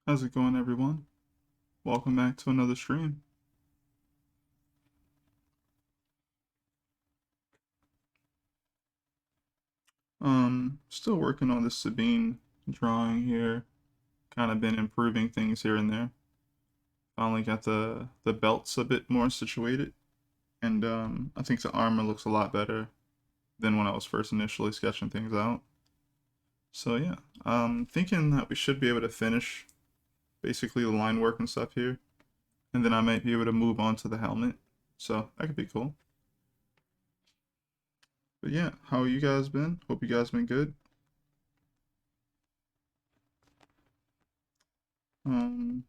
How's it going, everyone? Welcome back to another stream. Still working on this Sabine drawing here. Kind of been improving things here and there. Finally got the belts a bit more situated, and I think the armor looks a lot better than when I was first initially sketching things out. So yeah, thinking that we should be able to finish basically the line work and stuff here, and then I might be able to move on to the helmet. So that could be cool. But yeah, how you guys been? Hope you guys been good. Um,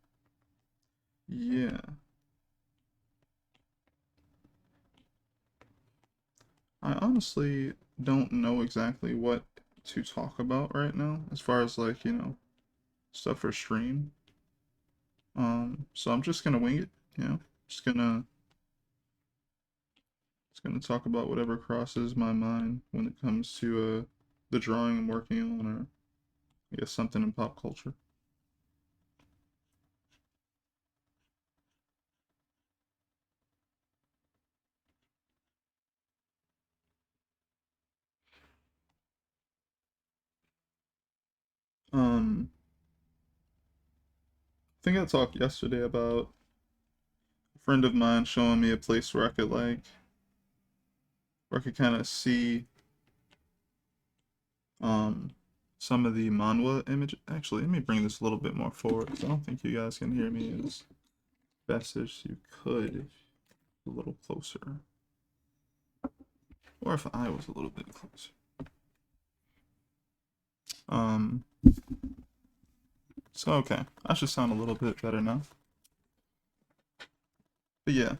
yeah. I honestly don't know exactly what to talk about right now as far as like, stuff for stream. So I'm just gonna wing it, Just gonna talk about whatever crosses my mind when it comes to the drawing I'm working on, or I guess something in pop culture. Um, I think I talked yesterday about a friend of mine showing me a place where I could kind of see um some of the manhwa image. Actually, let me bring this a little bit more forward because I don't think you guys can hear me as best as you could if a little closer, or if I was a little bit closer. Um, so okay, I should sound a little bit better now. But yeah,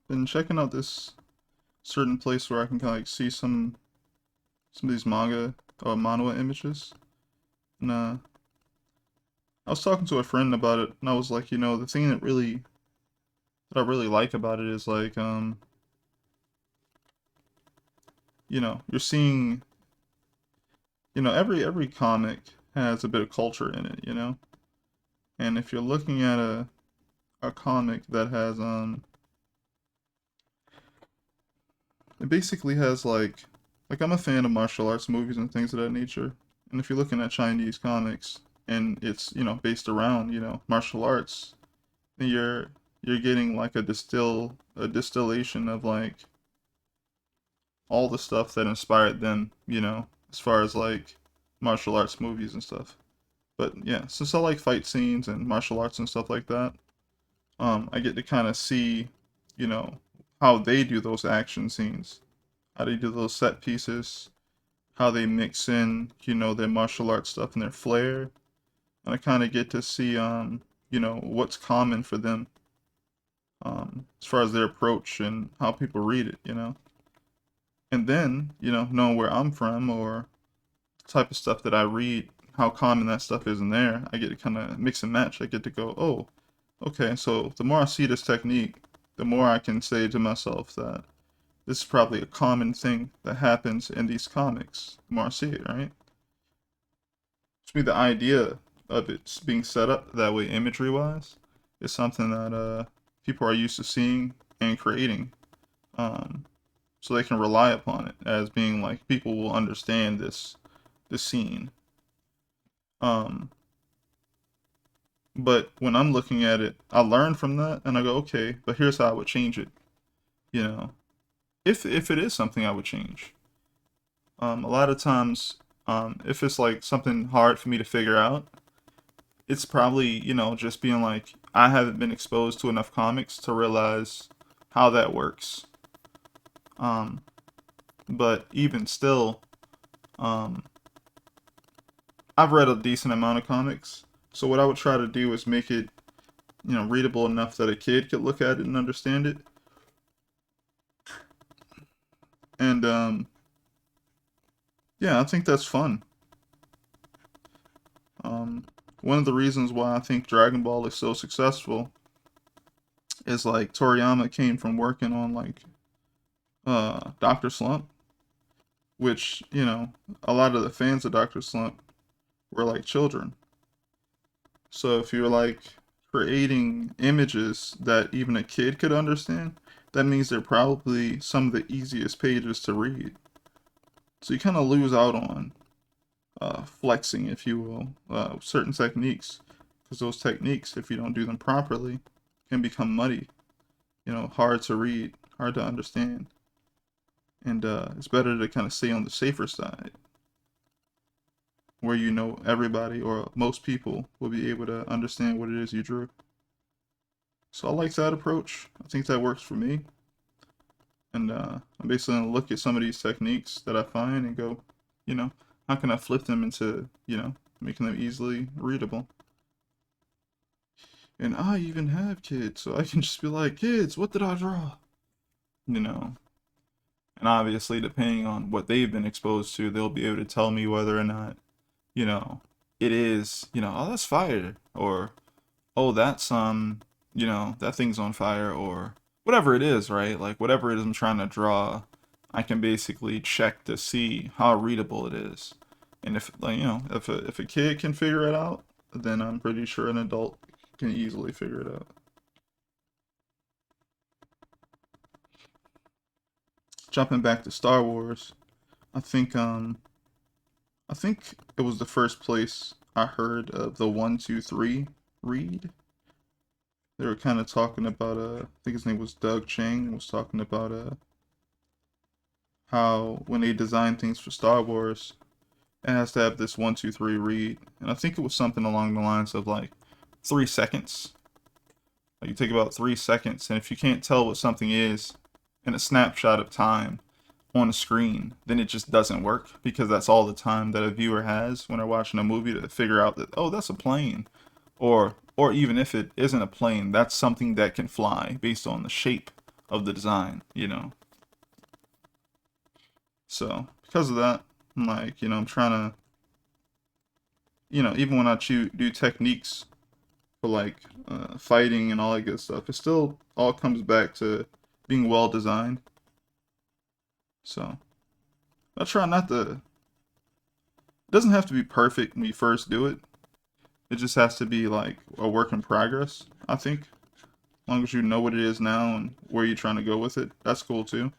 been checking out this certain place where I can kind of like see some of these manga or manhwa images, and I was talking to a friend about it, and I was like, the thing that I really like about it is like you're seeing, every comic has a bit of culture in it, and if you're looking at a comic that has it basically has like I'm a fan of martial arts movies and things of that nature, and if you're looking at Chinese comics and it's based around martial arts, then you're getting like a distillation of like all the stuff that inspired them, as far as like martial arts movies and stuff. But yeah, since I like fight scenes and martial arts and stuff like that, I get to kind of see, you know, how they do those action scenes, how they do those set pieces, how they mix in, their martial arts stuff and their flair, and I kind of get to see, what's common for them, as far as their approach and how people read it. And then, knowing where I'm from or the type of stuff that I read, how common that stuff is in there, I get to kind of mix and match. I get to go, oh, okay, so the more I see this technique, the more I can say to myself that this is probably a common thing that happens in these comics. The more I see it, right? To me, the idea of it being set up that way, imagery wise, is something that people are used to seeing and creating. Um, so they can rely upon it as being like people will understand this scene. Um, but when I'm looking at it, I learn from that and I go, okay, but here's how I would change it. You know, if it is something I would change. A lot of times, if it's like something hard for me to figure out, it's probably just being like I haven't been exposed to enough comics to realize how that works. Um, but even still, um, I've read a decent amount of comics. So what I would try to do is make it, readable enough that a kid could look at it and understand it. And yeah, I think that's fun. Um, One of the reasons why I think Dragon Ball is so successful is like Toriyama came from working on like Doctor Slump, which a lot of the fans of Doctor Slump were like children. So if you're like creating images that even a kid could understand, that means they're probably some of the easiest pages to read. So you kind of lose out on flexing, if you will, certain techniques, because those techniques, if you don't do them properly, can become muddy. Hard to read, hard to understand, and it's better to kind of stay on the safer side, where everybody or most people will be able to understand what it is you drew. So I like that approach. I think that works for me. And I'm basically gonna look at some of these techniques that I find and go, you know, how can I flip them into, making them easily readable? And I even have kids, so I can just be like, kids, what did I draw? You know. And obviously, depending on what they've been exposed to, they'll be able to tell me whether or not, you know, it is, oh, that's fire, or oh, that's that thing's on fire, or whatever it is, right? Like whatever it is I'm trying to draw, I can basically check to see how readable it is. And if like, if a kid can figure it out, then I'm pretty sure an adult can easily figure it out. Jumping back to Star Wars, I think I think it was the first place I heard of the 1, 2, 3 read. They were kind of talking about I think his name was Doug Chang, was talking about how when they design things for Star Wars, it has to have this 1, 2, 3 read, and I think it was something along the lines of like 3 seconds. Like you take about 3 seconds, and if you can't tell what something is in a snapshot of time on a screen, then it just doesn't work because that's all the time that a viewer has when they're watching a movie to figure out that, oh, that's a plane, or even if it isn't a plane, that's something that can fly based on the shape of the design. So because of that, I'm like, I'm trying to, even when I do techniques for like fighting and all that good stuff, it still all comes back to being well designed. So I try not to. It doesn't have to be perfect when you first do it. It just has to be like a work in progress. I think, as long as you know what it is now and where you're trying to go with it, that's cool too.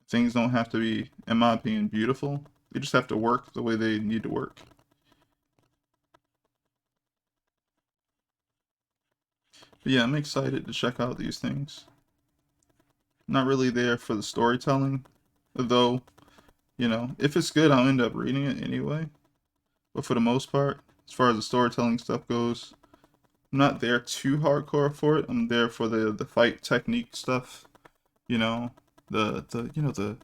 Things don't have to be, in my opinion, beautiful. They just have to work the way they need to work. But yeah, I'm excited to check out these things. Not really there for the storytelling, though, if it's good, I'll end up reading it anyway. But for the most part, as far as the storytelling stuff goes, I'm not there too hardcore for it. I'm there for the fight technique stuff, you know, the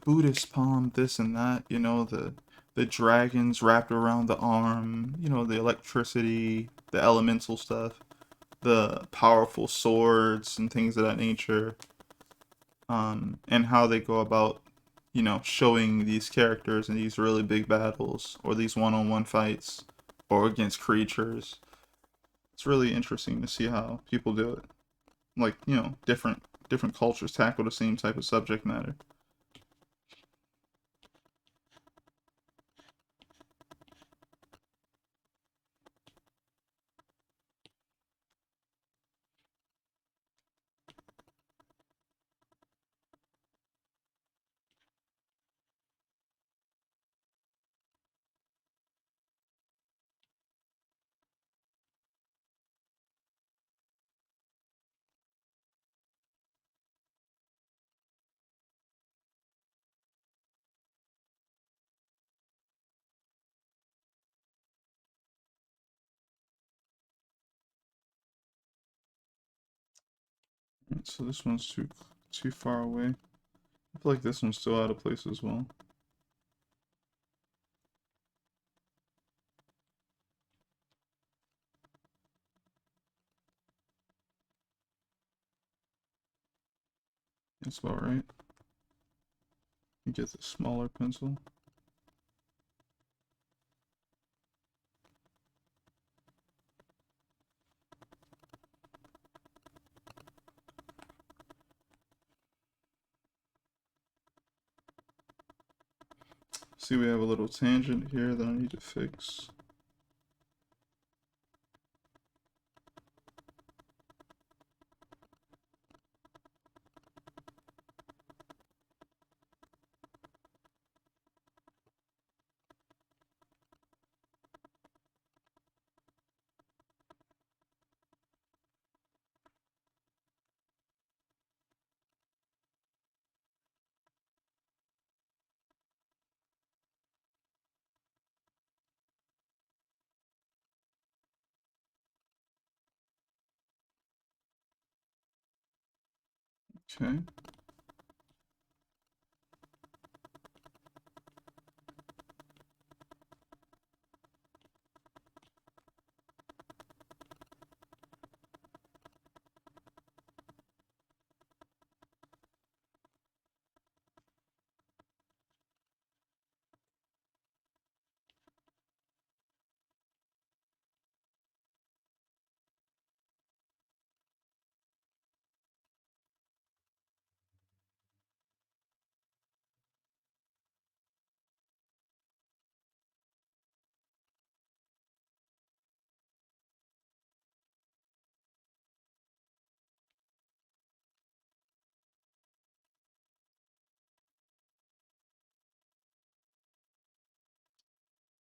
Buddhist palm, this and that, the dragons wrapped around the arm, the electricity, the elemental stuff, the powerful swords and things of that nature, and how they go about, showing these characters in these really big battles or these one-on-one fights or against creatures. It's really interesting to see how people do it. Like, different cultures tackle the same type of subject matter. Right, so this one's too far away. I feel like this one's still out of place as well. That's about right. You get the smaller pencil. See, we have a little tangent here that I need to fix. Okay.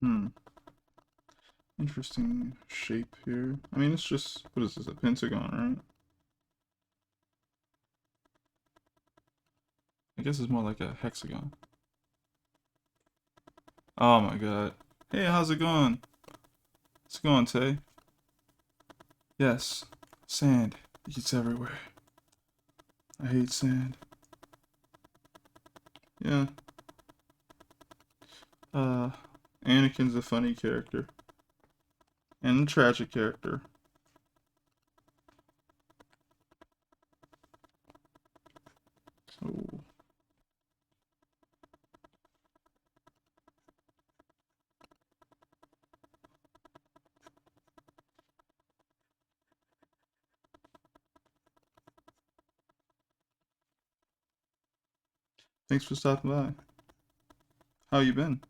Hmm. Interesting shape here. I mean, it's just, what is this, a pentagon, right? I guess it's more like a hexagon. Oh my god. Hey, how's it going? How's it going, Tay? Yes. Sand. It's everywhere. I hate sand. Yeah. Uh, Anakin's a funny character. And a tragic character. Oh. Thanks for stopping by. How you been?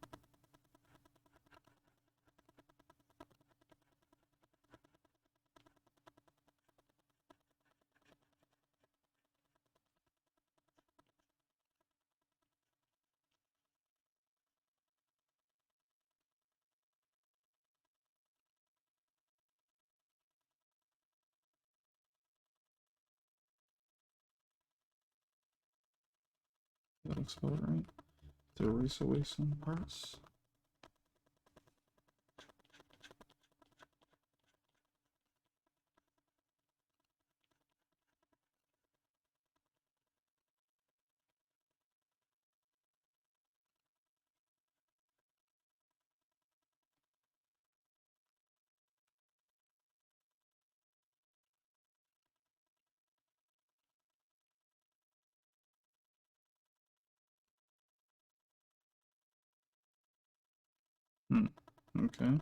That looks about right. To erase away some parts. Hmm. Okay. I'll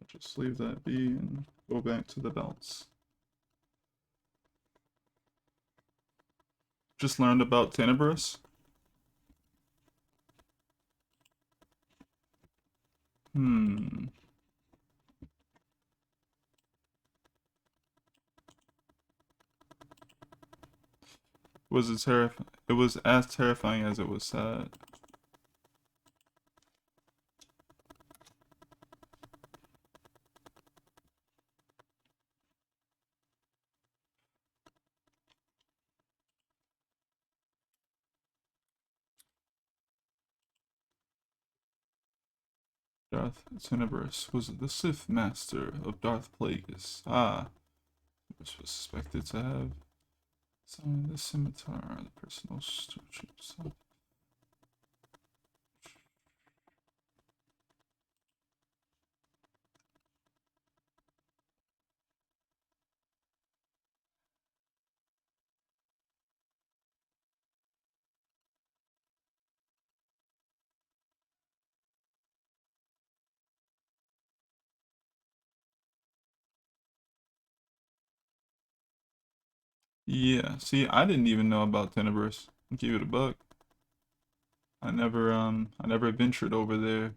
just leave that be and go back to the belts. Just learned about Tenebris. Hmm. Was it terrifying? It was as terrifying as it was sad. Darth Tenebris was the Sith Master of Darth Plagueis. Ah, which was suspected to have some of the scimitar, the personal stewardship. Yeah, see, I didn't even know about Tenebris. Give it a buck. I never ventured over there.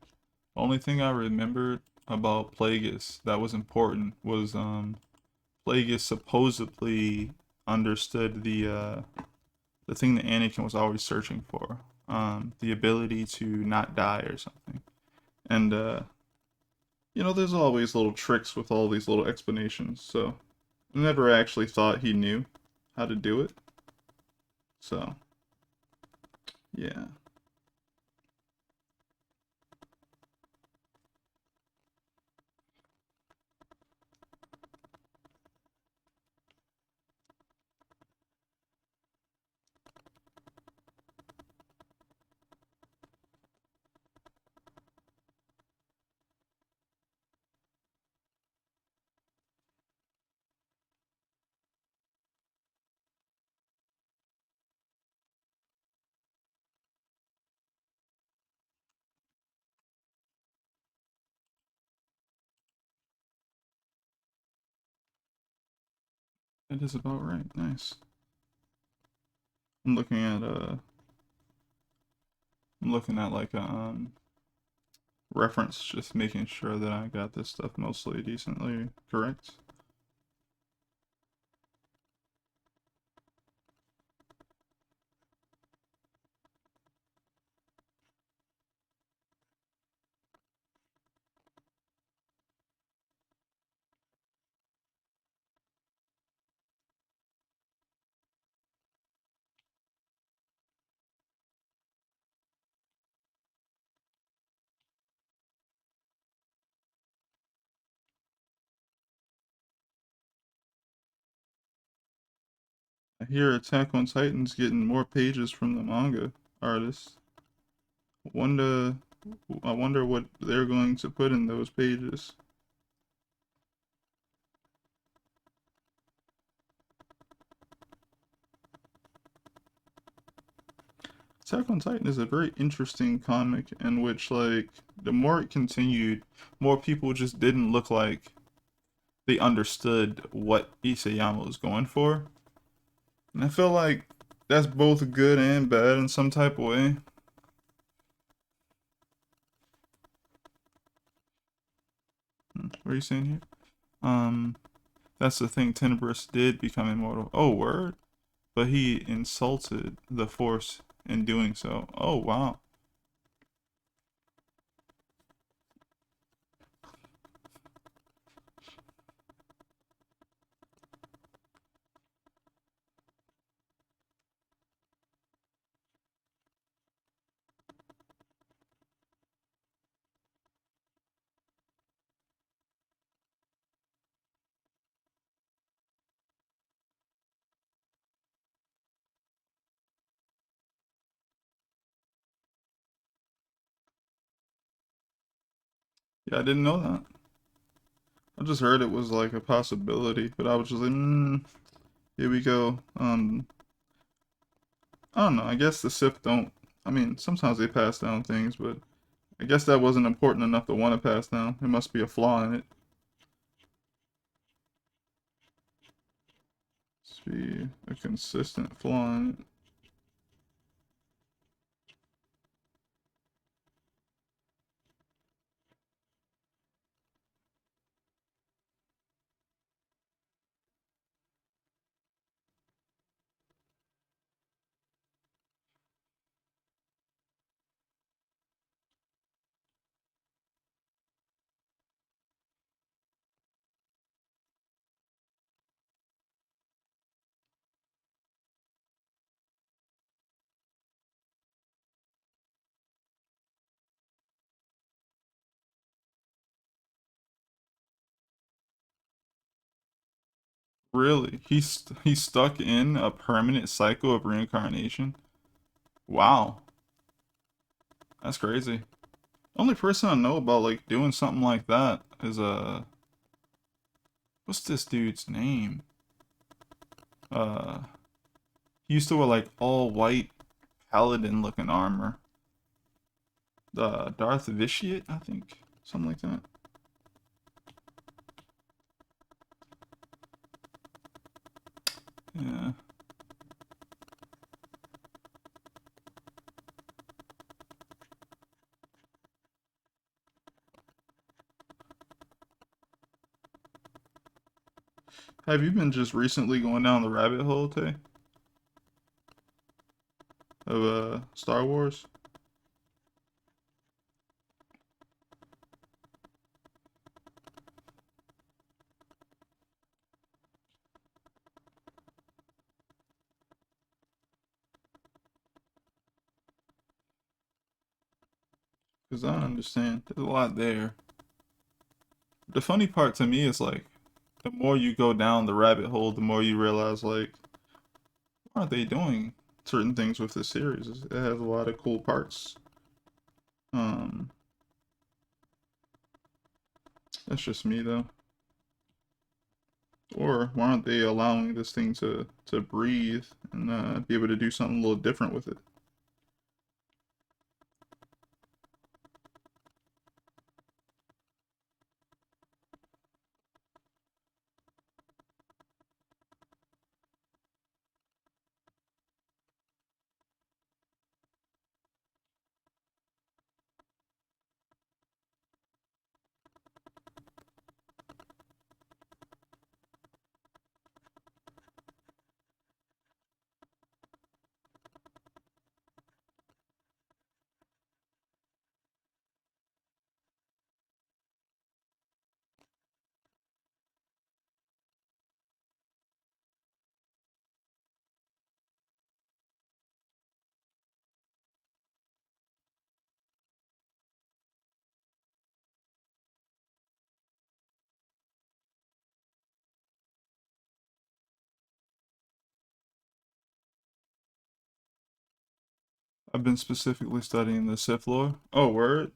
The only thing I remembered about Plagueis that was important was Plagueis supposedly understood the thing that Anakin was always searching for, the ability to not die or something. And there's always little tricks with all these little explanations. So I never actually thought he knew how to do it. So yeah. That is about right. Nice. I'm looking at like a reference, just making sure that I got this stuff mostly decently correct. I hear Attack on Titan's getting more pages from the manga artist. Wonder, I wonder what they're going to put in those pages. Attack on Titan is a very interesting comic in which, like, the more it continued, more people just didn't look like they understood what Isayama was going for. And I feel like that's both good and bad in some type of way. What are you saying here? That's the thing Tenebrous did become immortal. Oh, word? But he insulted the Force in doing so. Oh, wow. Yeah, I didn't know that. I just heard it was like a possibility, but I was just like, here we go. I don't know. I guess the Sith don't. I mean, sometimes they pass down things, but I guess that wasn't important enough to want to pass down. There must be a flaw in it. Must be a consistent flaw in it. Really, he's stuck in a permanent cycle of reincarnation. Wow, that's crazy. Only person I know about like doing something like that is what's this dude's name? Uh, he used to wear like all white paladin looking armor. Darth Vitiate, I think, something like that. Yeah. Have you been just recently going down the rabbit hole, Tay, of Star Wars? Because I understand. There's a lot there. The funny part to me is like, the more you go down the rabbit hole, the more you realize like, why aren't they doing certain things with this series? It has a lot of cool parts. Um, that's just me though. Or why aren't they allowing this thing to breathe and be able to do something a little different with it? I've been specifically studying the Sith lore. Oh, word.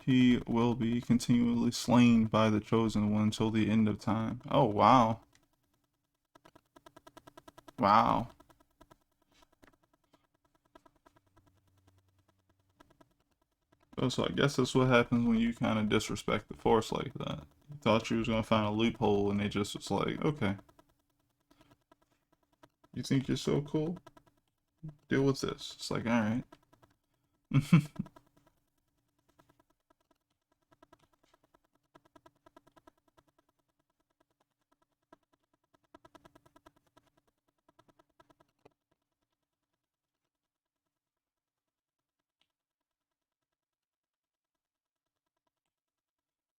He will be continually slain by the Chosen One until the end of time. Oh, wow. Wow. Oh, so I guess that's what happens when you kind of disrespect the Force like that. You thought you was going to find a loophole, and they just was like, okay, you think you're so cool? Deal with this. It's like, alright.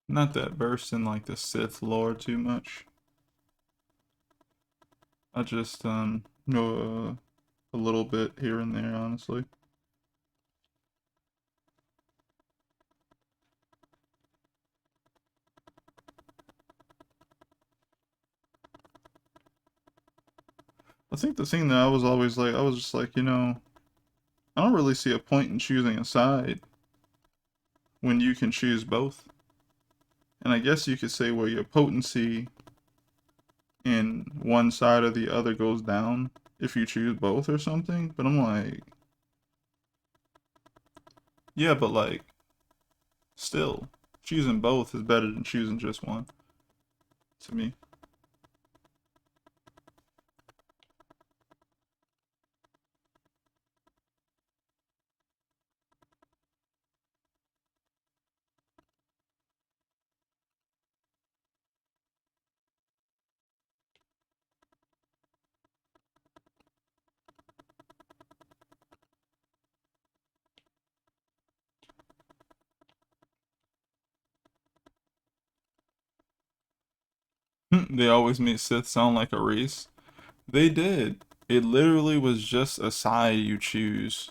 Not that versed in like the Sith lore too much. I just know a little bit here and there, honestly. I think the thing that I was always like, I was just like, I don't really see a point in choosing a side when you can choose both. And I guess you could say where your potency in one side or the other goes down if you choose both or something. But I'm like, yeah, but like, still, choosing both is better than choosing just one to me. They always make Sith sound like a race. They did. It literally was just a side you choose.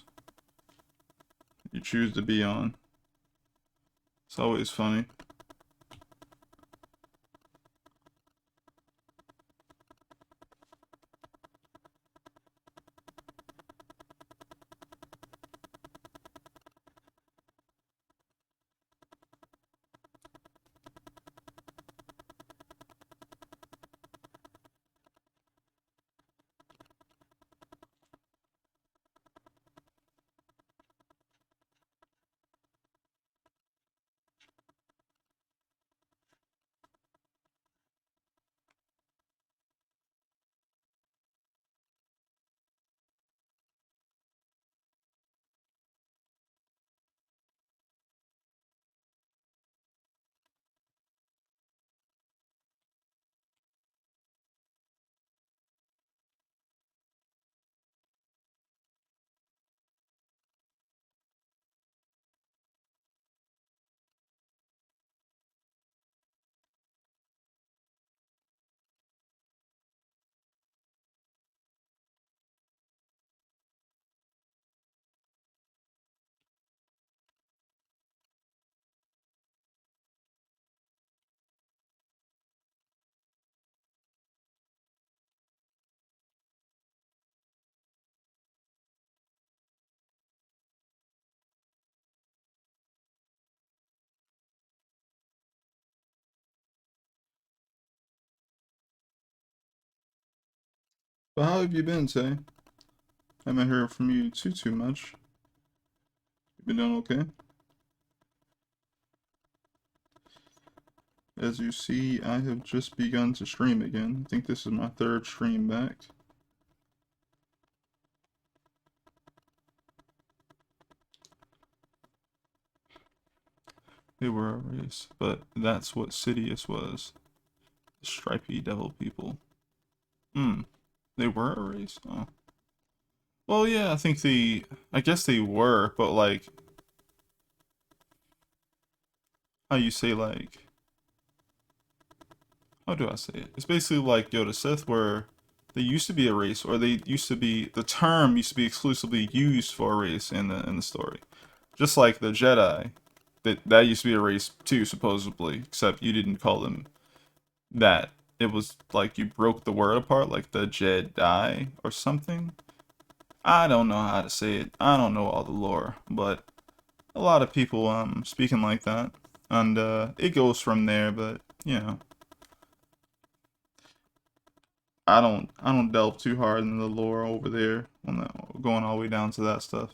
You choose to be on. It's always funny. But how have you been, Tay? I haven't heard from you too much. You been doing okay? As you see, I have just begun to stream again. I think this is my third stream back. They were a race, but that's what Sidious was. The stripy devil people. Hmm. They were a race? Oh. Well, yeah, I guess they were, but like, how you say like, how do I say it? It's basically like Yoda Sith, where they used to be a race, or they used to be, the term used to be exclusively used for a race in the story. Just like the Jedi, that used to be a race too, supposedly, except you didn't call them that. It was like you broke the word apart, like the Jedi or something. I don't know how to say it. I don't know all the lore, but a lot of people speaking like that, and it goes from there. But you know, I don't delve too hard into the lore over there on that, going all the way down to that stuff.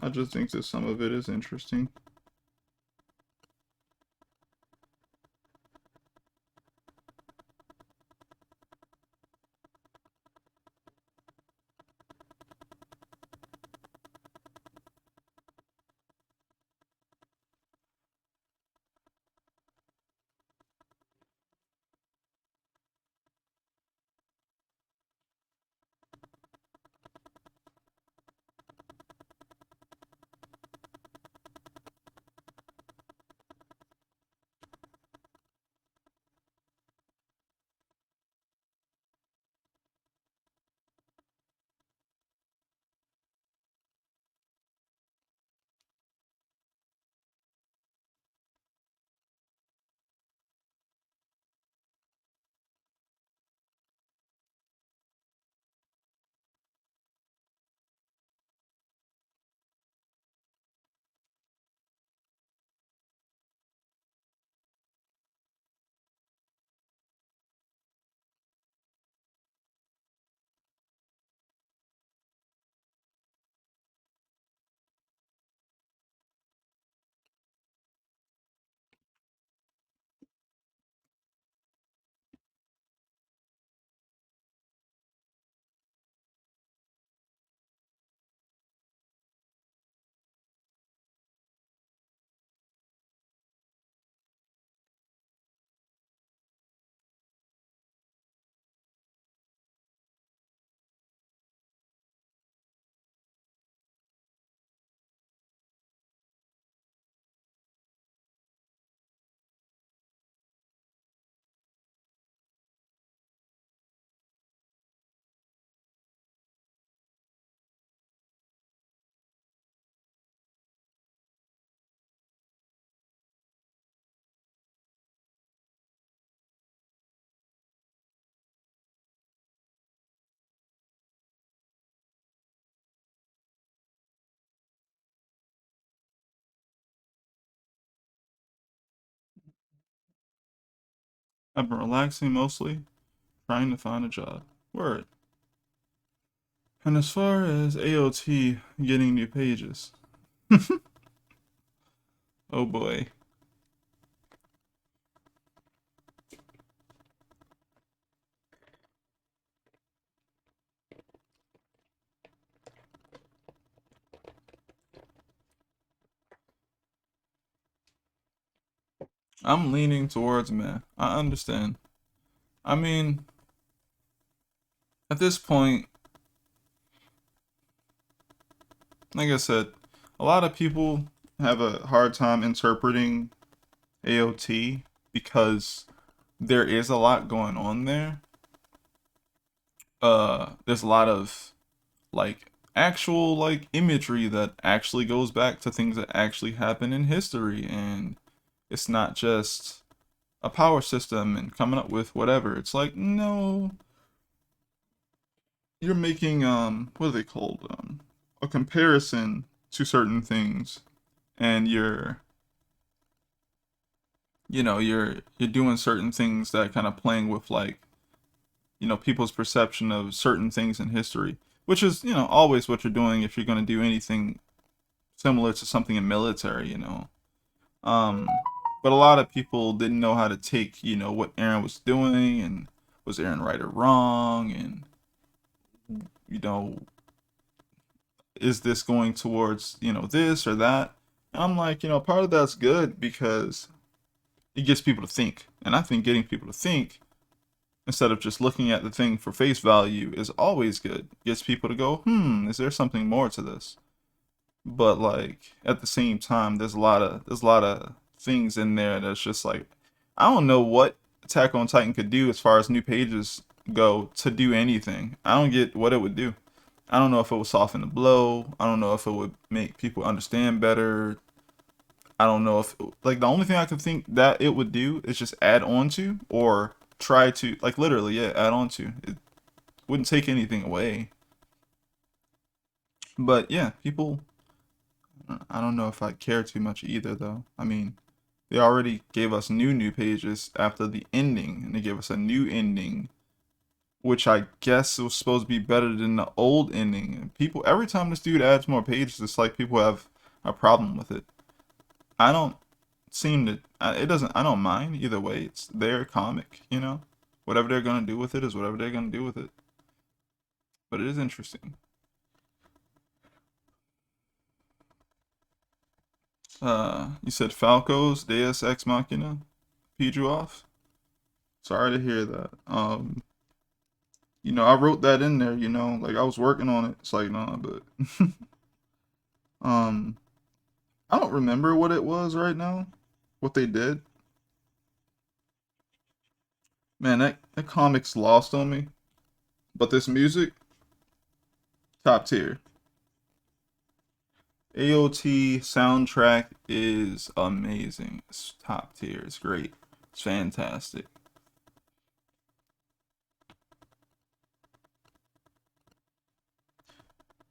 I just think that some of it is interesting. I've been relaxing mostly, trying to find a job. Word. And as far as AOT getting new pages, oh boy. I'm leaning towards meh. I understand. I mean, at this point, like I said, a lot of people have a hard time interpreting AOT because there is a lot going on there. There's a lot of like actual like imagery that actually goes back to things that actually happen in history, and it's not just a power system and coming up with whatever. It's like, no, you're making what are they called? A comparison to certain things, and you're doing certain things that kind of playing with like, people's perception of certain things in history, which is, always what you're doing if you're going to do anything similar to something in military. Um, but a lot of people didn't know how to take, what Aaron was doing, and was Aaron right or wrong, and you know, is this going towards, this or that? And I'm like, part of that's good because it gets people to think. And I think getting people to think instead of just looking at the thing for face value is always good. Gets people to go, is there something more to this? But like at the same time, there's a lot of things in there that's just like, I don't know what Attack on Titan could do as far as new pages go to do anything. I don't get what it would do. I don't know if it would soften the blow. I don't know if it would make people understand better. I don't know if like the only thing I could think that it would do is just add on to or try to like literally, yeah, add on to. wouldn't take anything away. But yeah, people, I don't know if I care too much either, though. I mean, they already gave us new pages after the ending, and they gave us a new ending, which I guess was supposed to be better than the old ending. And people, every time this dude adds more pages, it's like people have a problem with it. I don't seem to, it doesn't, I don't mind either way. It's their comic, you know? Whatever they're gonna do with it is whatever they're gonna do with it. But it is interesting. You said Falco's Deus Ex Machina peed you off? Sorry to hear that. I wrote that in there, like I was working on it. It's like, nah, but um, I don't remember what it was right now, what they did. Man, that comic's lost on me. But this music, top tier. AOT soundtrack is amazing. It's top tier. It's great. It's fantastic.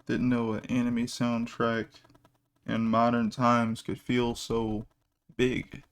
Didn't know an anime soundtrack in modern times could feel so big.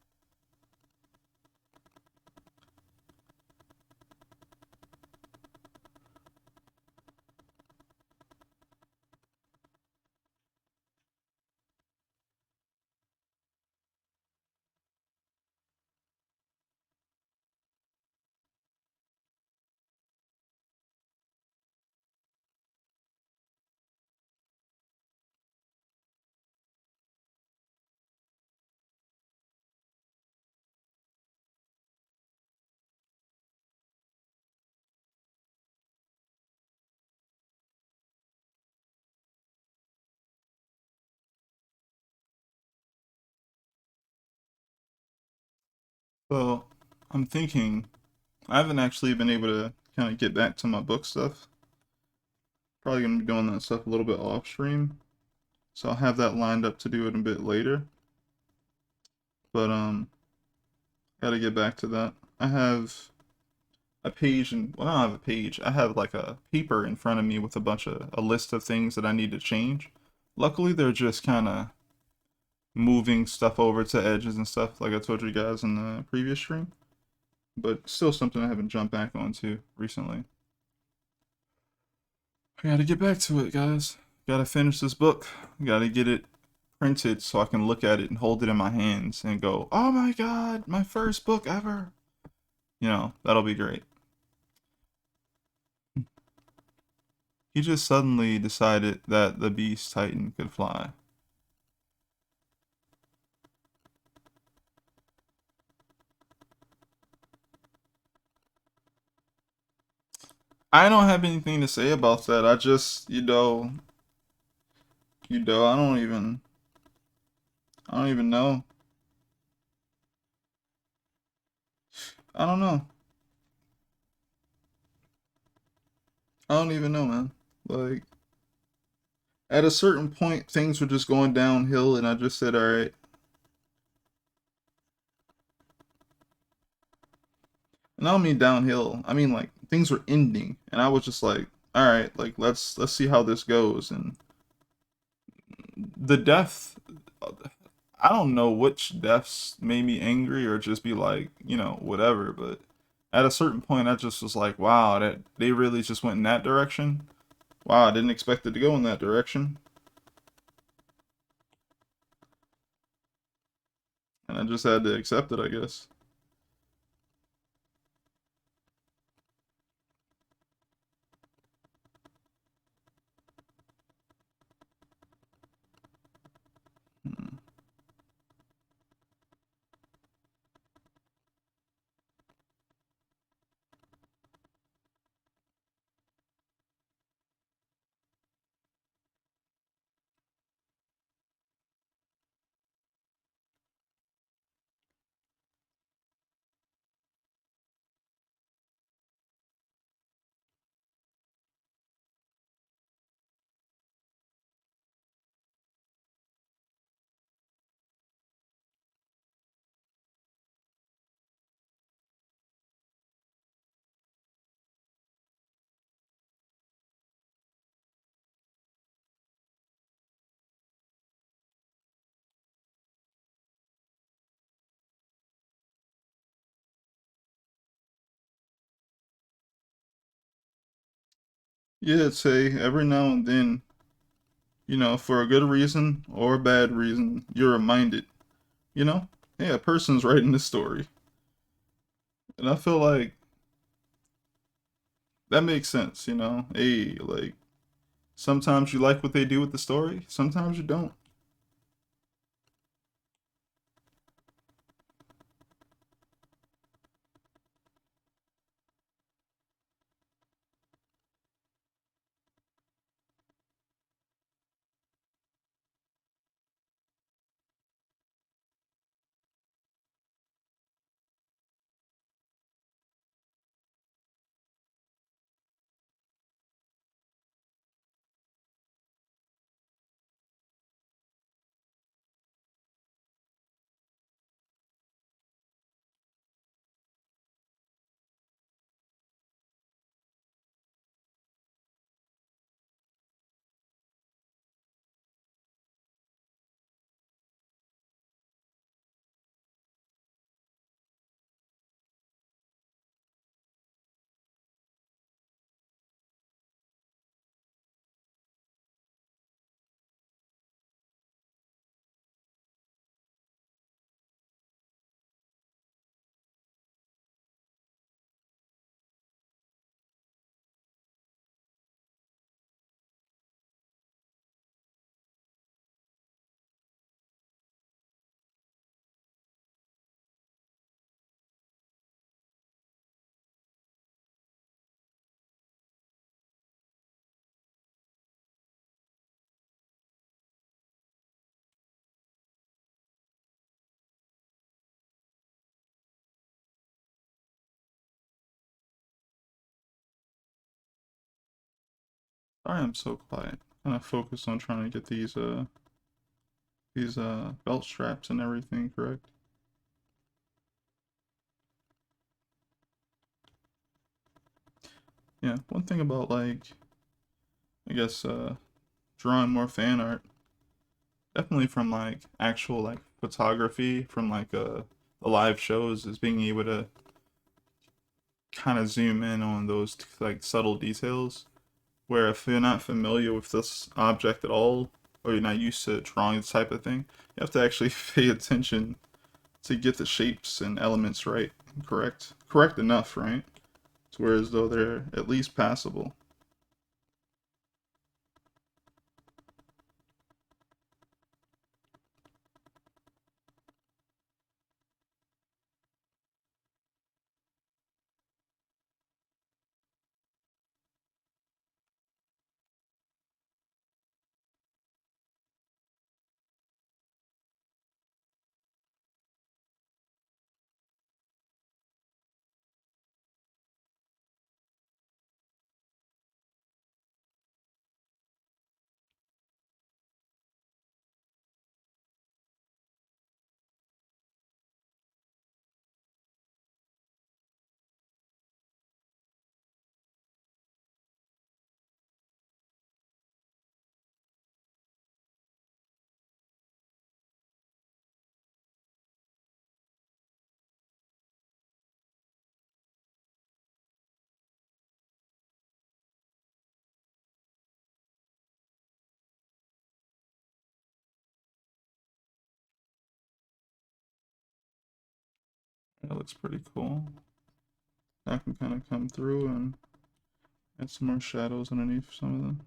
Well, I'm thinking I haven't actually been able to kind of get back to my book stuff. Probably gonna be doing that stuff a little bit off stream. So I'll have that lined up to do it a bit later. But gotta get back to that. I have a page and well, I don't have a page. I have like a paper in front of me with a list of things that I need to change. Luckily, they're just kind of moving stuff over to edges and stuff, like I told you guys in the previous stream. But still something I haven't jumped back onto recently. I gotta get back to it, guys. Gotta finish this book. Gotta get it printed so I can look at it and hold it in my hands and go, oh my god, my first book ever. That'll be great. He just suddenly decided that the Beast Titan could fly. I don't have anything to say about that. I just, I don't even know. I don't know. I don't even know, man. Like, at a certain point, things were just going downhill, and I just said, all right. And I don't mean downhill. I mean like things were ending, and I was just like, all right, like let's see how this goes. And the death, I don't know which deaths made me angry or just be like, whatever. But at a certain point, I just was like, wow, that they really just went in that direction. Wow, I didn't expect it to go in that direction, and I just had to accept it, I guess. Hmm. Yeah, it's a every now and then, for a good reason or a bad reason, you're reminded, you know, hey, a person's writing this story. And I feel like that makes sense, Hey, like sometimes you like what they do with the story, sometimes you don't. I am so quiet. Kind of focused on trying to get these belt straps and everything correct. Yeah, one thing about like I guess drawing more fan art, definitely from like actual like photography from like the live shows is being able to kind of zoom in on those like subtle details where if you're not familiar with this object at all or you're not used to drawing this type of thing, you have to actually pay attention to get the shapes and elements right, correct enough, right? To where as though they're at least passable. That looks pretty cool. I can kind of come through and add some more shadows underneath some of them.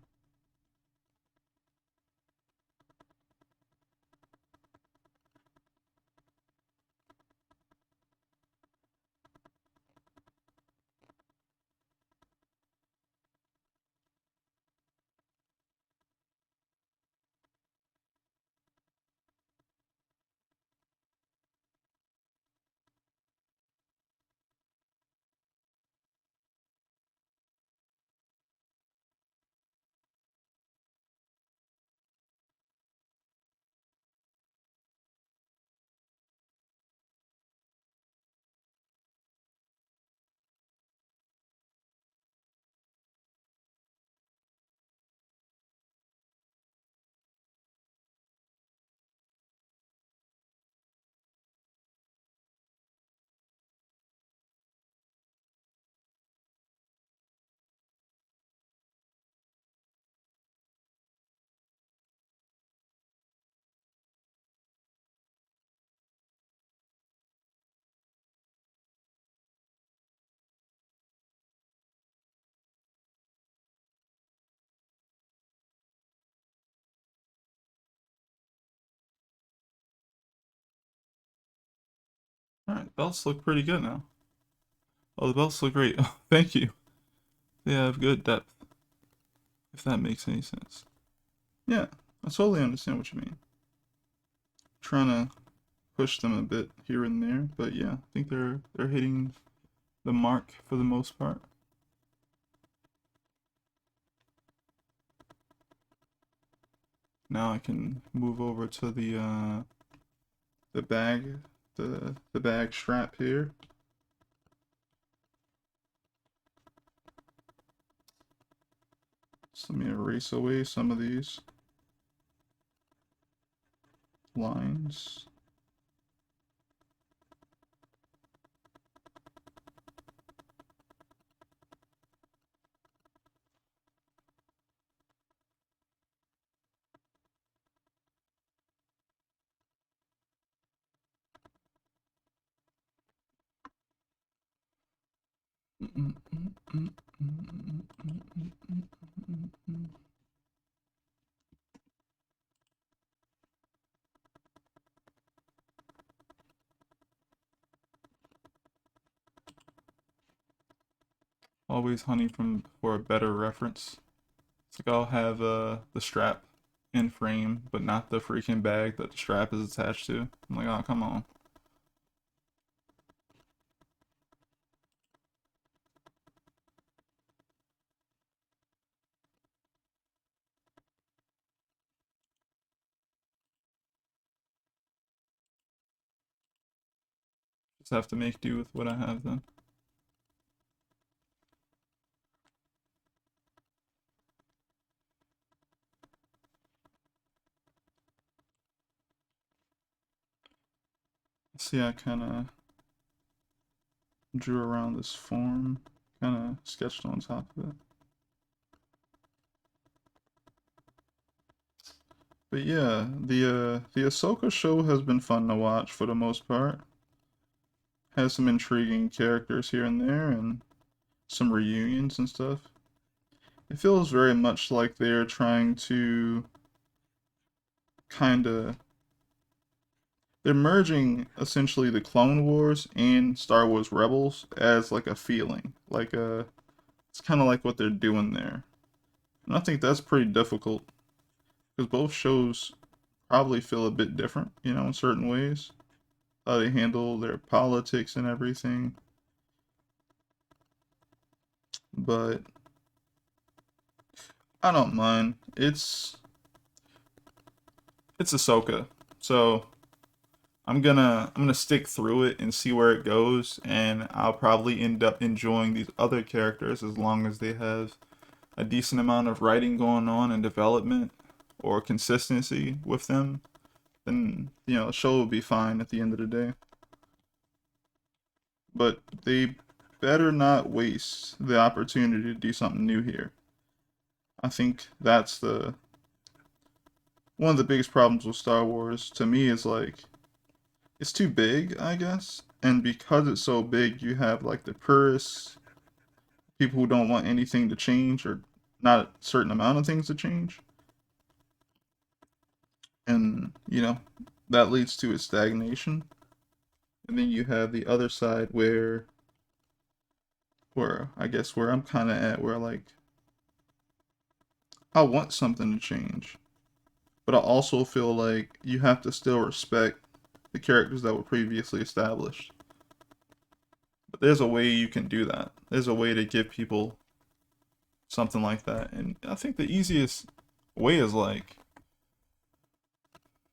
Alright, belts look pretty good now. Oh, the belts look great. Oh, thank you. They have good depth, if that makes any sense. Yeah, I totally understand what you mean. Trying to push them a bit here and there, but yeah, I think they're hitting the mark for the most part. Now I can move over to the bag, the bag strap here. So let me erase away some of these lines. Always hunting for a better reference. It's like I'll have the strap in frame, but not the freaking bag that the strap is attached to. I'm like, oh, come on. Just have to make do with what I have then. See, I kind of drew around this form, kind of sketched on top of it. But yeah, the Ahsoka show has been fun to watch for the most part. Has some intriguing characters here and there, and some reunions and stuff. It feels very much like they're trying to kind of they're merging essentially the Clone Wars and Star Wars Rebels as like a feeling. Like it's kind of like what they're doing there. And I think that's pretty difficult because both shows probably feel a bit different, in certain ways. How they handle their politics and everything. But I don't mind. It's Ahsoka. So I'm gonna stick through it and see where it goes, and I'll probably end up enjoying these other characters as long as they have a decent amount of writing going on and development or consistency with them. Then the show will be fine at the end of the day. But they better not waste the opportunity to do something new here. I think that's the one of the biggest problems with Star Wars to me is like it's too big, I guess. And because it's so big, you have like the purists, people who don't want anything to change or not a certain amount of things to change. And, that leads to a stagnation. And then you have the other side where I guess where I'm kind of at, where like I want something to change, but I also feel like you have to still respect the characters that were previously established. But there's a way you can do that. There's a way to give people something like that. And I think the easiest way is like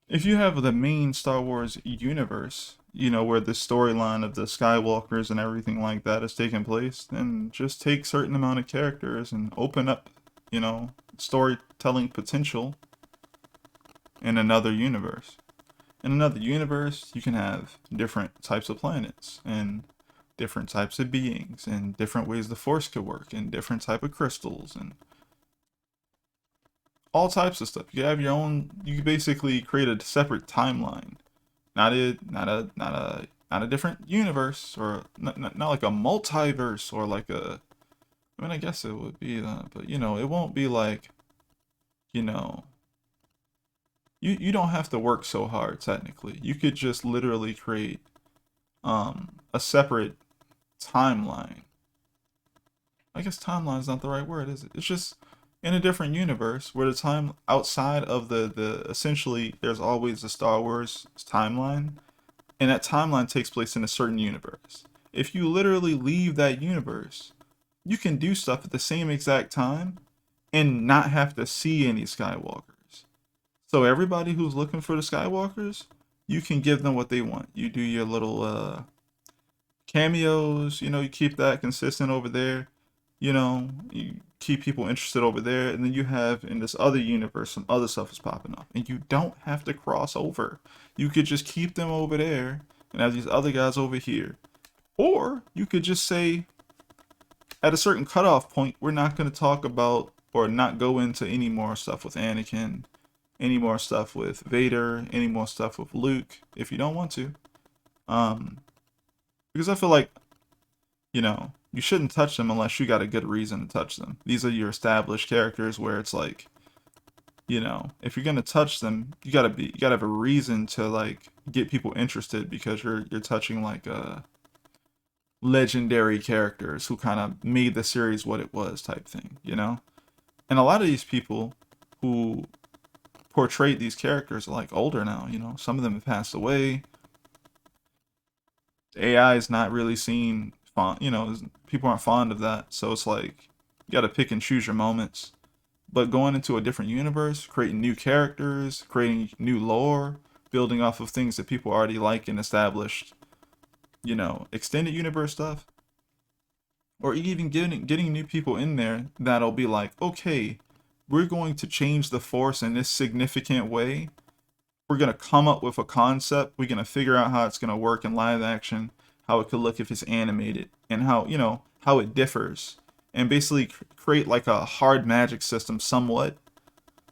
if you have the main Star Wars universe, where the storyline of the Skywalkers and everything like that is taking place, then just take certain amount of characters and open up, storytelling potential in another universe. In another universe, you can have different types of planets and different types of beings and different ways the Force could work and different type of crystals and all types of stuff. You have your own. You basically create a separate timeline, not a different universe or not like a multiverse or like a. I mean, I guess it would be that, but it won't be like, you know, you don't have to work so hard technically. You could just literally create a separate timeline. I guess timeline is not the right word, is it? It's just in a different universe where the time outside of the essentially there's always a Star Wars timeline, and that timeline takes place in a certain universe. If you literally leave that universe, you can do stuff at the same exact time and not have to see any Skywalkers. So everybody who's looking for the Skywalkers, you can give them what they want. You do your little cameos, you keep that consistent over there. You keep people interested over there, and then you have in this other universe some other stuff is popping up, and you don't have to cross over. You could just keep them over there and have these other guys over here. Or you could just say at a certain cutoff point, we're not going to talk about or not go into any more stuff with Anakin, any more stuff with Vader, any more stuff with Luke, if you don't want to. Um, because I feel like, you shouldn't touch them unless you got a good reason to touch them. These are your established characters where it's like, if you're gonna touch them, you gotta have a reason to like get people interested because you're touching like legendary characters who kind of made the series what it was type thing. And a lot of these people who portrayed these characters are like older now. Some of them have passed away. AI is not really seen fond, people aren't fond of that. So it's like you got to pick and choose your moments. But going into a different universe, creating new characters, creating new lore, building off of things that people already like and established, extended universe stuff, or even getting new people in there that'll be like, okay, we're going to change the Force in this significant way. We're going to come up with a concept. We're going to figure out how it's going to work in live action, how it could look if it's animated, and how it differs. And basically create like a hard magic system somewhat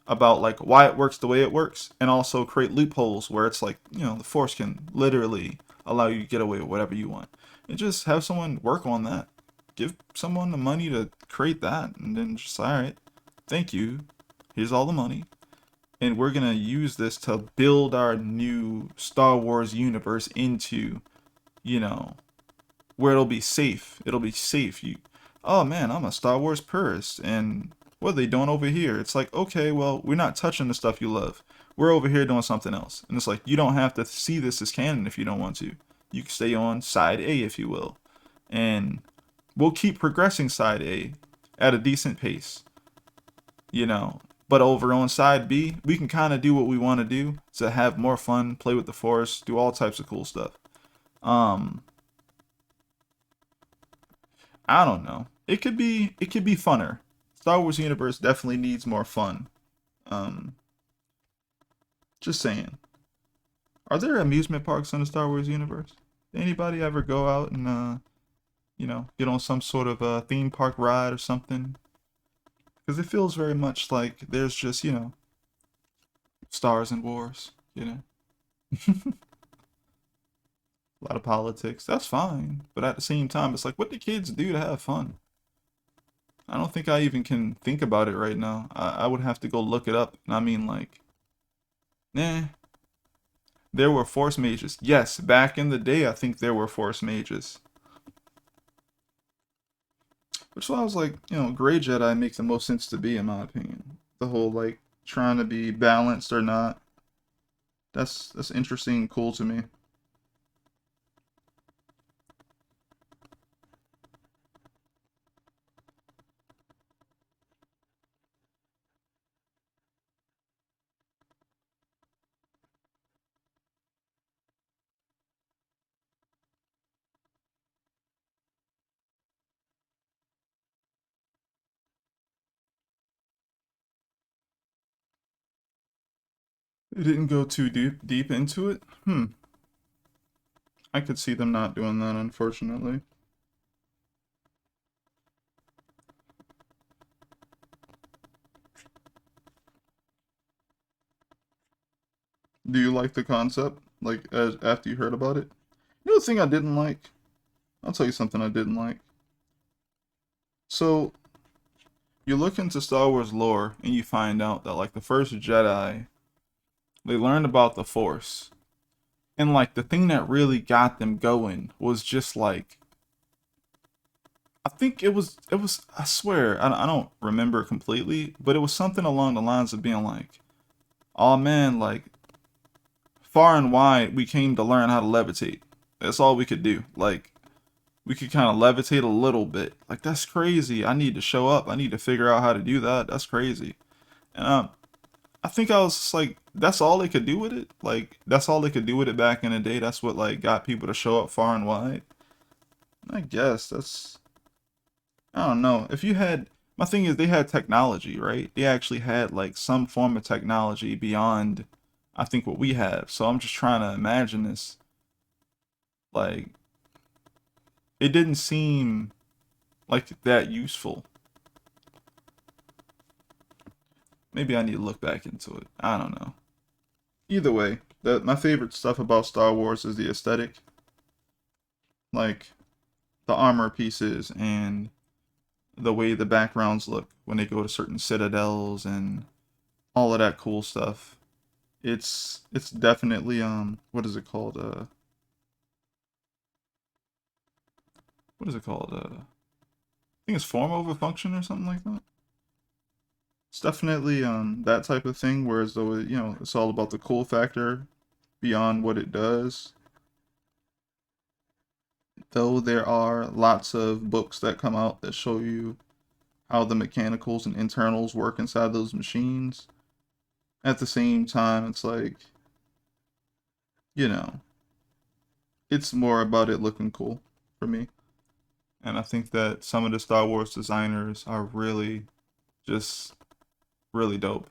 about like why it works the way it works, and also create loopholes where it's like, the Force can literally allow you to get away with whatever you want. And just have someone work on that. Give someone the money to create that, and then just, all right, thank you. Here's all the money. And we're going to use this to build our new Star Wars universe into, where it'll be safe. It'll be safe. Oh man, I'm a Star Wars purist, and what are they doing over here? It's like, okay, well, we're not touching the stuff you love. We're over here doing something else. And it's like, you don't have to see this as canon if you don't want to. You can stay on side A, if you will. And we'll keep progressing side A at a decent pace. But over on side B, we can kind of do what we want to do to have more fun, play with the Force, do all types of cool stuff. I don't know. It could be funner. Star Wars universe definitely needs more fun. Um, just saying. Are there amusement parks in the Star Wars universe? Did anybody ever go out and get on some sort of theme park ride or something? Because it feels very much like there's just, stars and wars, a lot of politics. That's fine. But at the same time, it's like, what do kids do to have fun? I don't think I even can think about it right now. I would have to go look it up. And I mean, like, nah. There were Force mages. Yes, back in the day, I think there were Force mages. Which is why I was like, Grey Jedi makes the most sense to be, in my opinion. The whole, like, trying to be balanced or not. That's interesting and cool to me. They didn't go too deep into it. I could see them not doing that, unfortunately. Do you like the concept? Like, after you heard about it? The thing I didn't like? I'll tell you something I didn't like. So, you look into Star Wars lore and you find out that, like, the first Jedi, they learned about the Force. And like the thing that really got them going was just like I think it was I swear I don't remember completely, but it was something along the lines of being like, oh man, like far and wide we came to learn how to levitate. That's all we could do. Like we could kind of levitate a little bit. Like that's crazy. I need to show up. I need to figure out how to do that. That's crazy. And I think I was just like, that's all they could do with it. Like that's all they could do with it back in the day. That's what like got people to show up far and wide. I guess that's I don't know. If you had my thing is they had technology, right? They actually had like some form of technology beyond I think what we have. So I'm just trying to imagine this. Like it didn't seem like that useful. Maybe I need to look back into it. I don't know. Either way, my favorite stuff about Star Wars is the aesthetic, like the armor pieces and the way the backgrounds look when they go to certain citadels and all of that cool stuff. It's definitely what is it called? What is it called? I think it's form over function or something like that. It's definitely that type of thing. Whereas though it's all about the cool factor beyond what it does. Though there are lots of books that come out that show you how the mechanicals and internals work inside those machines. At the same time, it's like, you know, it's more about it looking cool for me. And I think that some of the Star Wars designers are really just really dope.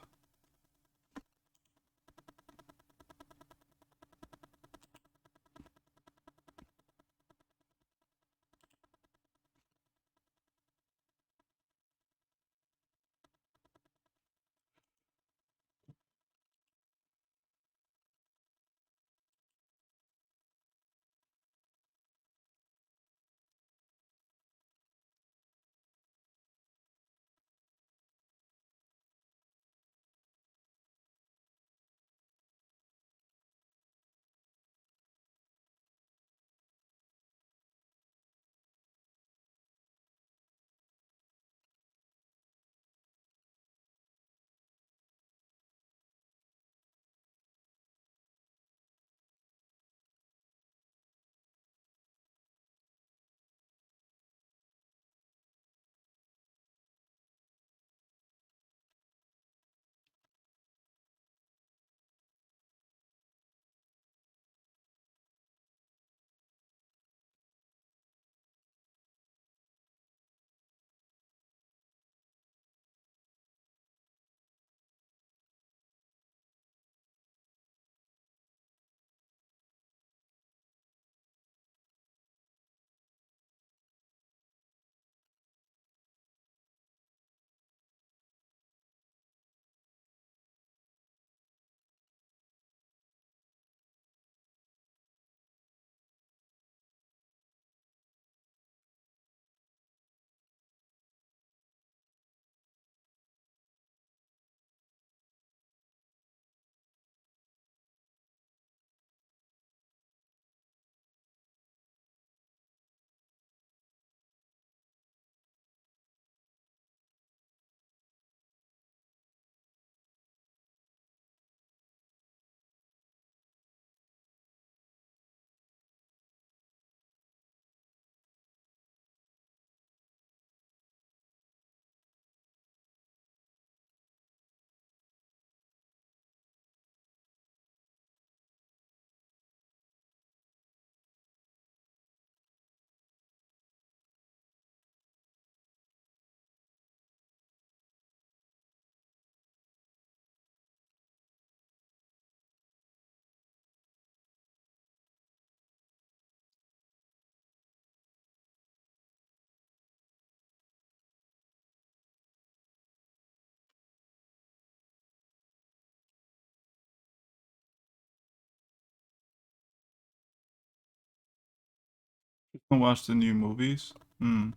And watch the new movies. Hmm.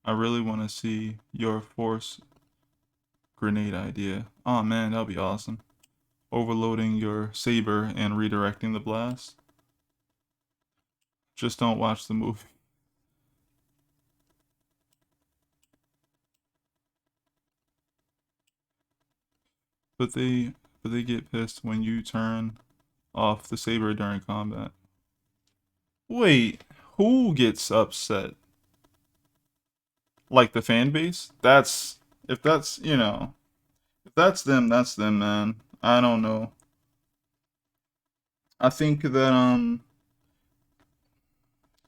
I really want to see your force grenade idea. Oh man, that'll be awesome. Overloading your saber and redirecting the blast. Just don't watch the movie. But they get pissed when you turn off the saber during combat. Wait, who gets upset? Like the fan base? That's if that's if that's them, man. I don't know. I think that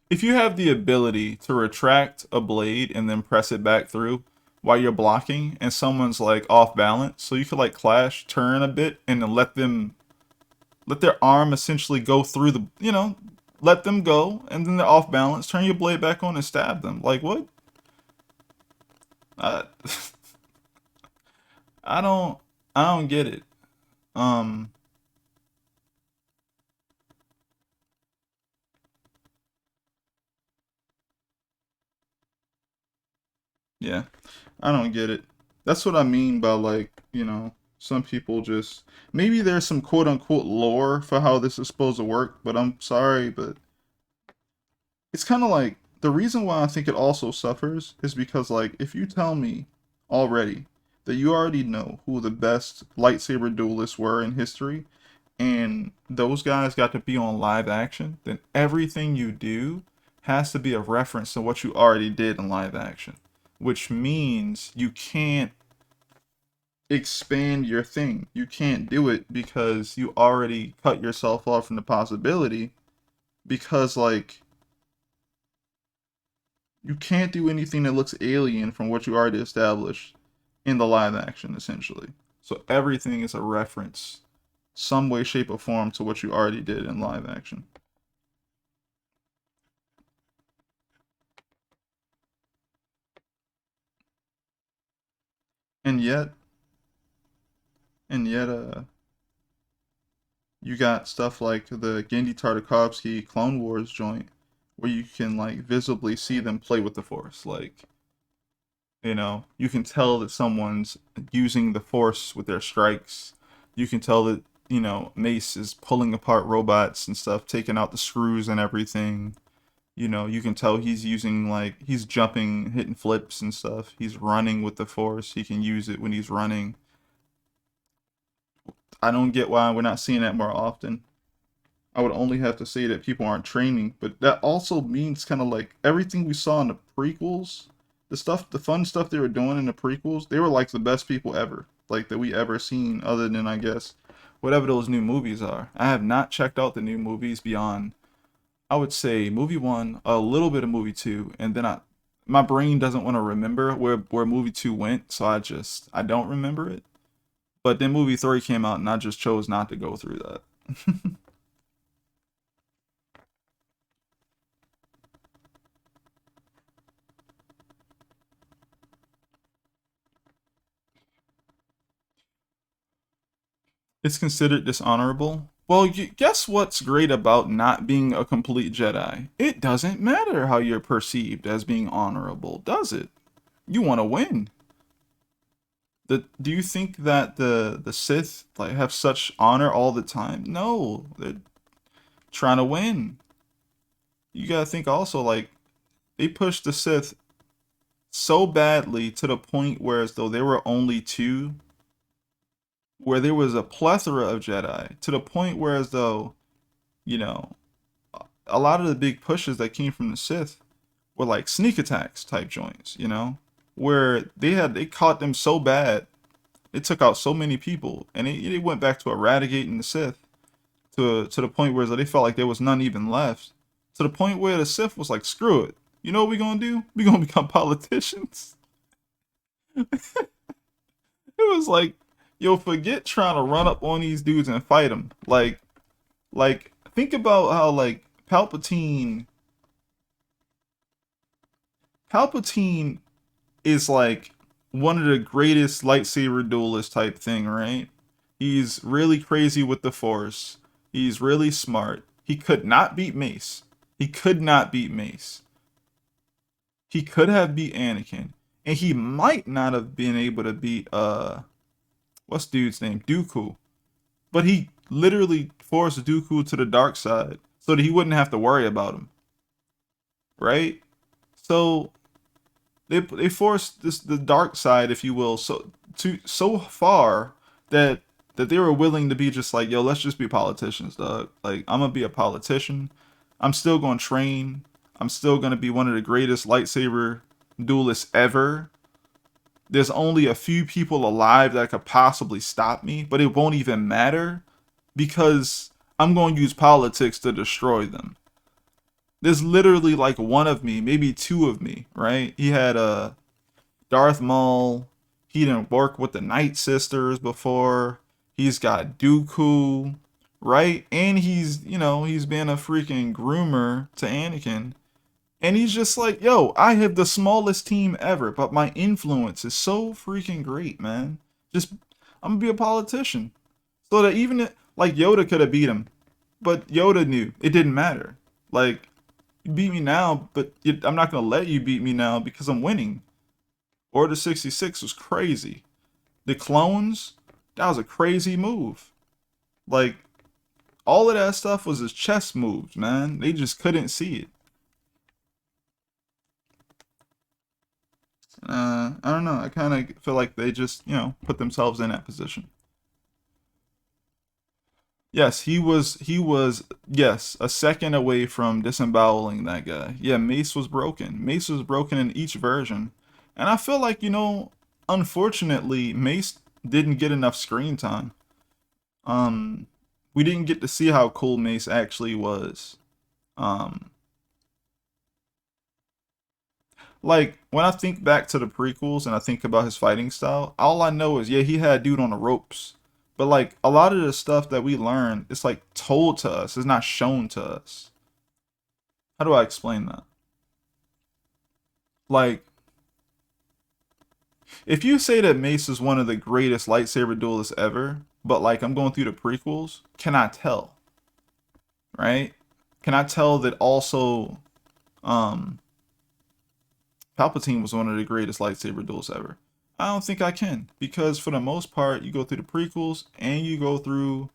if you have the ability to retract a blade and then press it back through while you're blocking and someone's like off balance, so you could like clash, turn a bit, and then let their arm essentially go through the let them go, and then they're off balance, turn your blade back on and stab them. Like what? I I don't I don't get it. Um yeah. I don't get it. That's what I mean by like, some people just maybe there's some quote unquote lore for how this is supposed to work, but I'm sorry, but it's kind of like the reason why I think it also suffers is because like if you tell me already that you already know who the best lightsaber duelists were in history and those guys got to be on live action, then everything you do has to be a reference to what you already did in live action, which means you can't expand your thing. You can't do it because you already cut yourself off from the possibility because like you can't do anything that looks alien from what you already established in the live action essentially. So everything is a reference some way shape or form to what you already did in live action. And yet and yet you got stuff like the Gendy Tartakovsky Clone Wars joint where you can like visibly see them play with the Force. Like, you can tell that someone's using the Force with their strikes. You can tell that, Mace is pulling apart robots and stuff, taking out the screws and everything. You can tell he's using like he's jumping, hitting flips and stuff. He's running with the Force. He can use it when he's running. I don't get why we're not seeing that more often. I would only have to say that people aren't training, but that also means kind of like everything we saw in the prequels, the fun stuff they were doing in the prequels, they were like the best people ever, like that we ever seen, other than I guess whatever those new movies are. I have not checked out the new movies beyond, I would say movie one, a little bit of movie two, and then my brain doesn't want to remember where movie two went, so I don't remember it. But then movie three came out, and I just chose not to go through that. It's considered dishonorable. Well, guess what's great about not being a complete Jedi? It doesn't matter how you're perceived as being honorable, does it? You want to win. Do you think that the Sith like have such honor all the time? No, they're trying to win. You gotta think also like they pushed the Sith so badly to the point where as though there were only two, where there was a plethora of Jedi, to the point where as though you know a lot of the big pushes that came from the Sith were like sneak attacks type joints, where they caught them so bad, it took out so many people, and it went back to eradicating the Sith to the point where they felt like there was none even left. To the point where the Sith was like, screw it. You know what we gonna do? We gonna become politicians. It was like, yo, forget trying to run up on these dudes and fight them. Like think about how like Palpatine is like one of the greatest lightsaber duelist type thing, right? He's really crazy with the Force. He's really smart. He could not beat Mace. He could not beat Mace. He could have beat Anakin. And he might not have been able to beat what's dude's name? Dooku. But he literally forced Dooku to the dark side so that he wouldn't have to worry about him. right? So they forced this the dark side, if you will, so far that they were willing to be just like, yo, let's just be politicians, dog. Like, I'm gonna be a politician. I'm still gonna train. I'm still gonna be one of the greatest lightsaber duelists ever. There's only a few people alive that could possibly stop me, but it won't even matter because I'm going to use politics to destroy them. There's literally like one of me, maybe two of me, right? He had a Darth Maul. He didn't work with the Night Sisters before. He's got Dooku, right? And he's been a freaking groomer to Anakin. And he's just like, yo, I have the smallest team ever, but my influence is so freaking great, man. Just, I'm gonna be a politician. So that like Yoda could have beat him, but Yoda knew it didn't matter. Like, you beat me now, but I'm not gonna let you beat me now because I'm winning. Order 66 was crazy. The clones, that was a crazy move. Like, all of that stuff was his chess moves, man. They just couldn't see it. I don't know. I kind of feel like they just, put themselves in that position. Yes, yes, a second away from disemboweling that guy. Yeah, Mace was broken. Mace was broken in each version. And I feel like, unfortunately, Mace didn't get enough screen time. Um, we didn't get to see how cool Mace actually was. Um, like when I think back to the prequels and I think about his fighting style, all I know is, yeah, he had dude on the ropes. But like a lot of the stuff that we learn, it's like told to us, it's not shown to us. How do I explain that? Like, if you say that Mace is one of the greatest lightsaber duelists ever, but like I'm going through the prequels, can I tell? Right? Can I tell that also um Palpatine was one of the greatest lightsaber duels ever? I don't think I can, because for the most part, you go through the prequels and you go through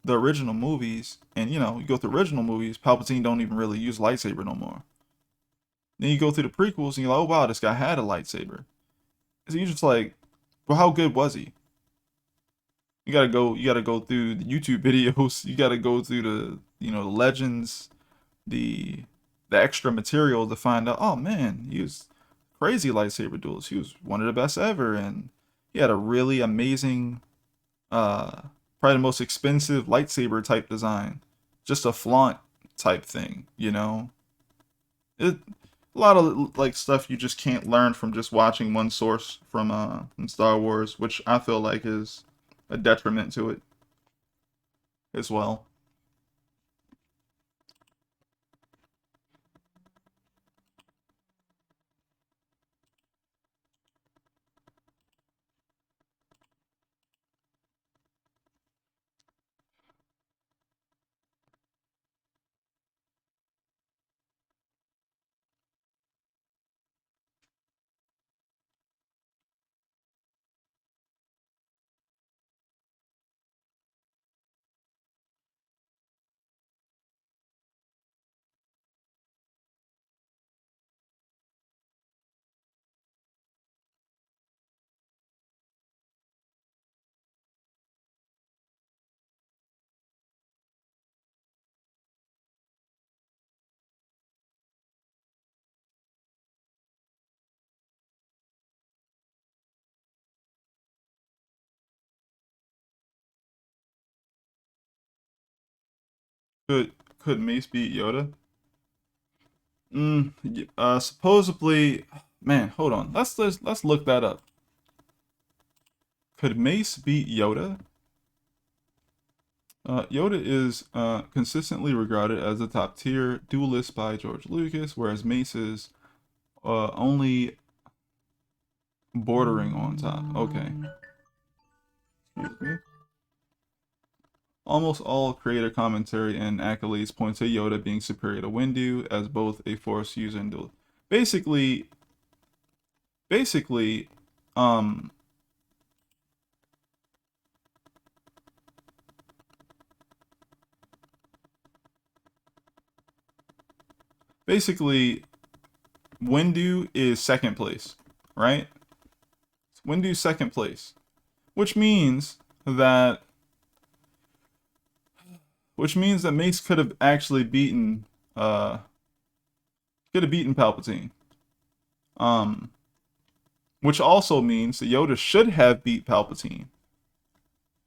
the original movies, and you go through original movies, Palpatine don't even really use lightsaber no more. Then you go through the prequels and you're like, oh wow, this guy had a lightsaber. So you're just like, well, how good was he? You gotta go through the YouTube videos, you gotta go through the legends, the extra material to find out, oh man, he was crazy lightsaber duelist. He was one of the best ever, and he had a really amazing, probably the most expensive lightsaber type design, just a flaunt type thing. It a lot of like stuff you just can't learn from just watching one source from Star Wars, which I feel like is a detriment to it as well. Could Mace beat Yoda? Supposedly, man, hold on. Let's look that up. Could Mace beat Yoda? Yoda is consistently regarded as a top tier duelist by George Lucas, whereas Mace is only bordering on top. Okay. Excuse me. Almost all creator commentary and accolades point to Yoda being superior to Windu as both a Force user and duel. Basically, basically, um, basically, Windu is second place, right? Windu's second place, which means that Mace could have actually beaten Palpatine. Um, which also means that Yoda should have beat Palpatine,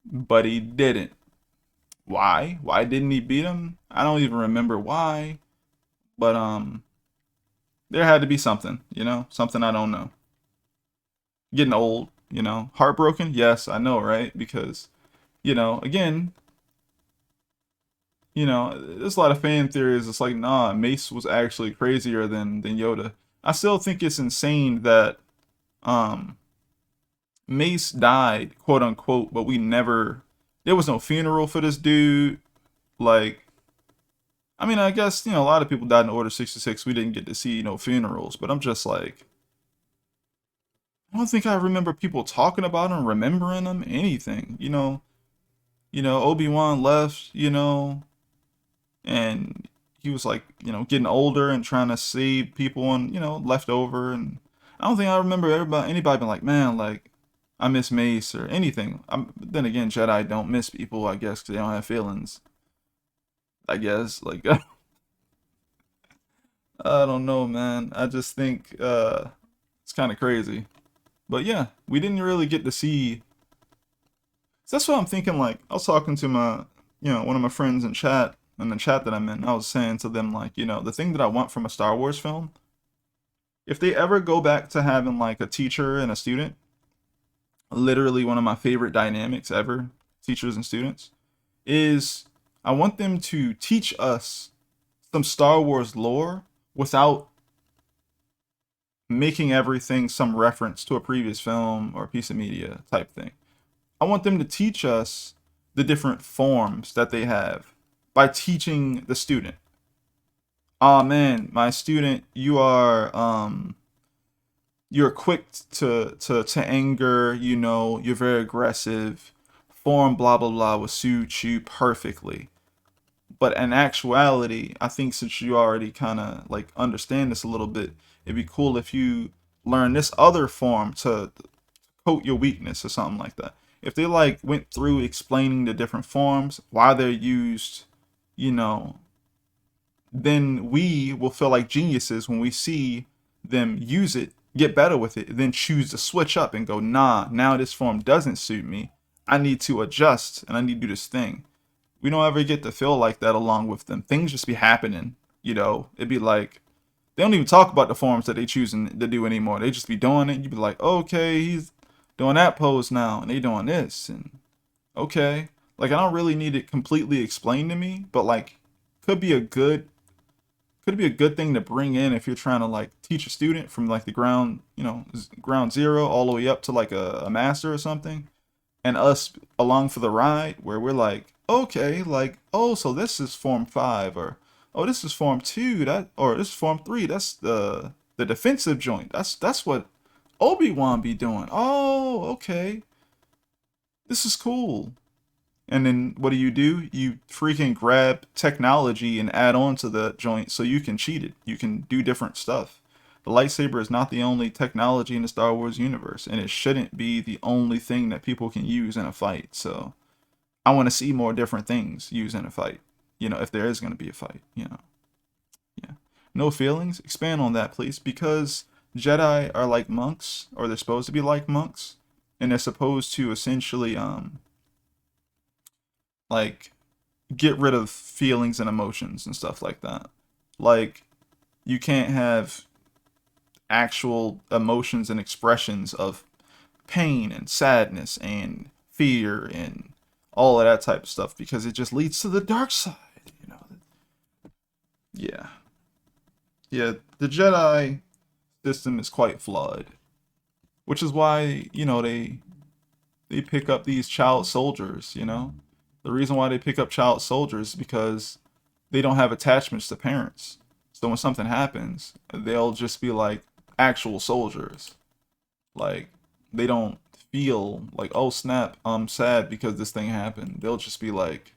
but he didn't. Why? Why didn't he beat him? I don't even remember why, but there had to be something, something I don't know. Getting old, heartbroken. Yes, I know, right? Because again, there's a lot of fan theories. It's like, nah, Mace was actually crazier than Yoda. I still think it's insane that um Mace died, quote unquote, but there was no funeral for this dude. Like, I mean, I guess, a lot of people died in Order 66. We didn't get to see, funerals, but I'm just like, I don't think I remember people talking about him, remembering him, anything, Obi-Wan left, and he was like, getting older and trying to save people and, left over. And I don't think I remember anybody being like, man, like, I miss Mace or anything. Then again, Jedi don't miss people, I guess, because they don't have feelings. I guess, like, I don't know, man. I just think it's kind of crazy. But yeah, we didn't really get to see. So that's what I'm thinking. Like, I was talking to one of my friends in the chat that I'm in. I was saying to them, like, the thing that I want from a Star Wars film, if they ever go back to having like a teacher and a student, literally one of my favorite dynamics ever, teachers and students, is I want them to teach us some Star Wars lore without making everything some reference to a previous film or piece of media type thing. I want them to teach us the different forms that they have by teaching the student. Oh man, my student, you're quick to anger, you're very aggressive. Form blah blah blah will suit you perfectly. But in actuality, I think since you already kind of like understand this a little bit, it'd be cool if you learn this other form to coat your weakness or something like that. If they like went through explaining the different forms, why they're used, you know, then we will feel like geniuses when we see them use it, get better with it, then choose to switch up and go, nah, now this form doesn't suit me. I need to adjust and I need to do this thing. We don't ever get to feel like that along with them. Things just be happening, It'd be like, they don't even talk about the forms that they choosing to do anymore. They just be doing it. You'd be like, okay, he's doing that pose now, and they doing this, and okay. Like, I don't really need it completely explained to me, but like, could be a good thing to bring in if you're trying to like teach a student from like the ground, ground zero all the way up to like a master or something, and us along for the ride where we're like, okay, like, oh, so this is form 5, or oh, this is form 2, or this is form 3, that's the defensive joint. That's what Obi-Wan be doing. Oh, okay, this is cool. And then what do? You freaking grab technology and add on to the joint so you can cheat it. You can do different stuff. The lightsaber is not the only technology in the Star Wars universe, and it shouldn't be the only thing that people can use in a fight. So I want to see more different things used in a fight. If there is going to be a fight. Yeah. No feelings. Expand on that, please, because Jedi are like monks, or they're supposed to be like monks, and they're supposed to essentially like get rid of feelings and emotions and stuff like that. Like, you can't have actual emotions and expressions of pain and sadness and fear and all of that type of stuff because it just leads to the dark side. Yeah. Yeah, the Jedi system is quite flawed, which is why, they pick up these child soldiers. The reason why they pick up child soldiers is because they don't have attachments to parents. So when something happens, they'll just be like actual soldiers. Like, they don't feel like, oh snap, I'm sad because this thing happened. They'll just be like,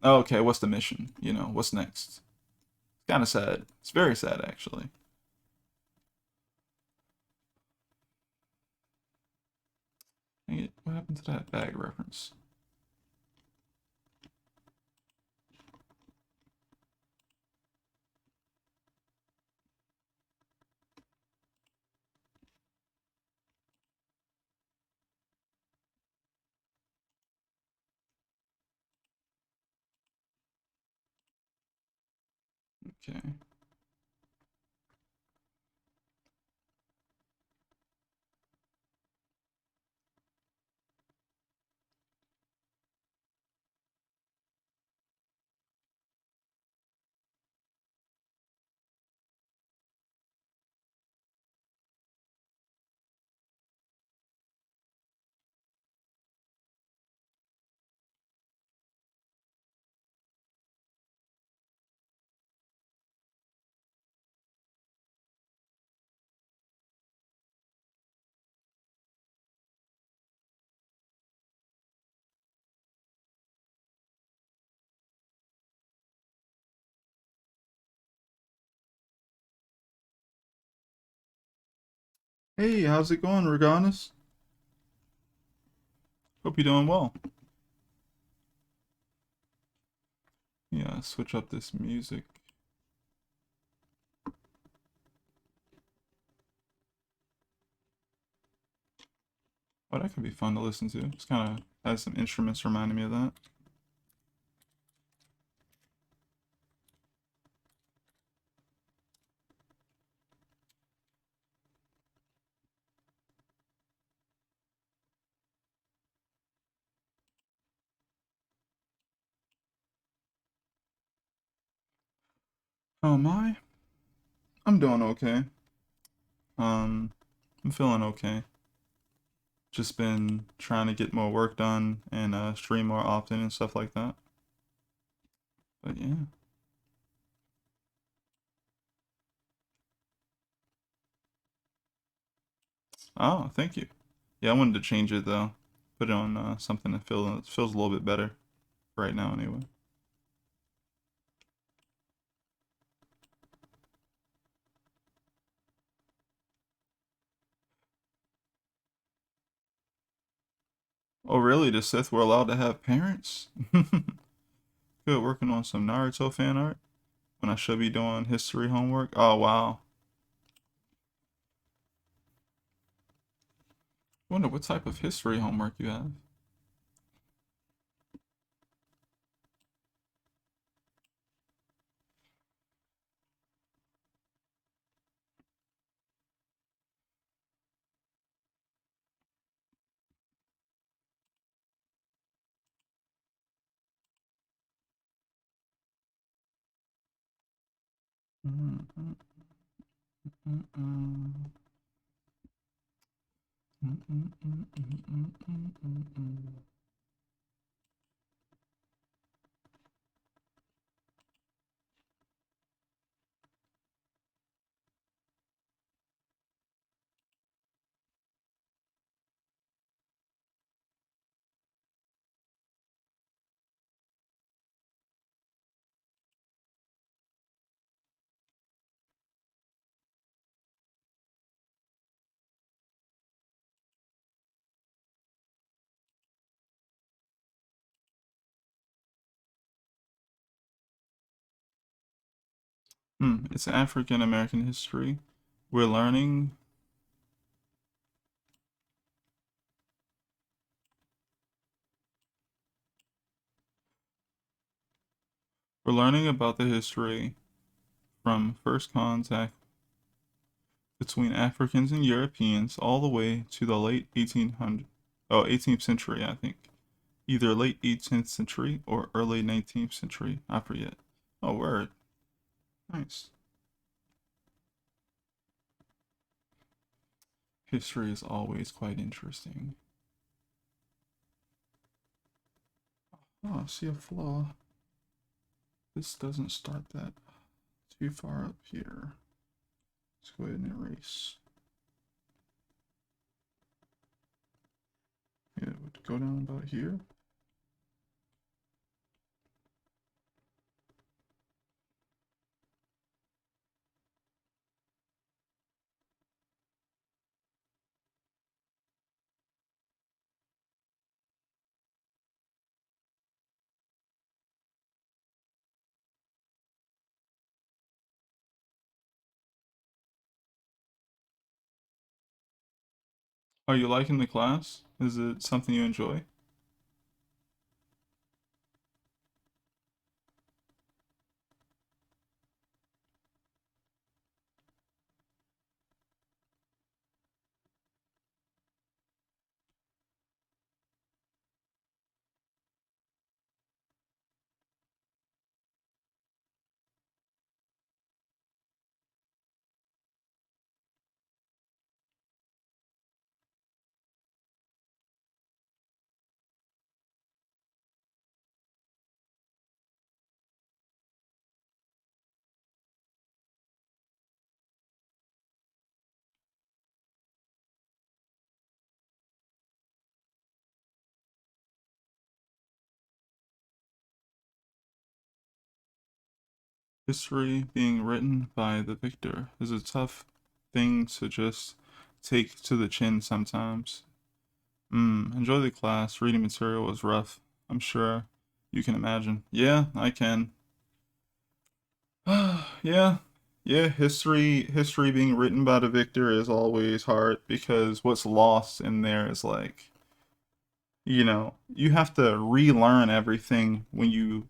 oh, okay, what's the mission? What's next? It's kind of sad. It's very sad, actually. Dang it, what happened to that bag reference? Okay. Hey, how's it going, Reganis? Hope you're doing well. Yeah, switch up this music. Oh, that could be fun to listen to. Just kind of has some instruments reminding me of that. Oh my, I'm doing okay. Um, I'm feeling okay. Just been trying to get more work done and stream more often and stuff like that. But yeah. Oh, thank you. Yeah, I wanted to change it though. Put it on something that feels a little bit better right now anyway. Oh really? The Sith were allowed to have parents? Good, working on some Naruto fan art when I should be doing history homework. Oh wow. Wonder what type of history homework you have. Mm, mm, mm, mm. Mm, mm, mm, mm, mm, mm, mm, mm. It's African American history. We're learning we're learning about the history from first contact between Africans and Europeans all the way to the late 18th century, I think. Either late 18th century or early 19th century. I forget. Oh, word. Nice. History is always quite interesting. Oh, I see a flaw. This doesn't start that too far up here. Let's go ahead and erase. Yeah, it would go down about here. Are you liking the class? Is it something you enjoy? History being written by the victor is a tough thing to just take to the chin sometimes. Enjoy the class. Reading material was rough. I'm sure you can imagine. Yeah, I can. Yeah. Yeah, history being written by the victor is always hard because what's lost in there is like, you have to relearn everything when you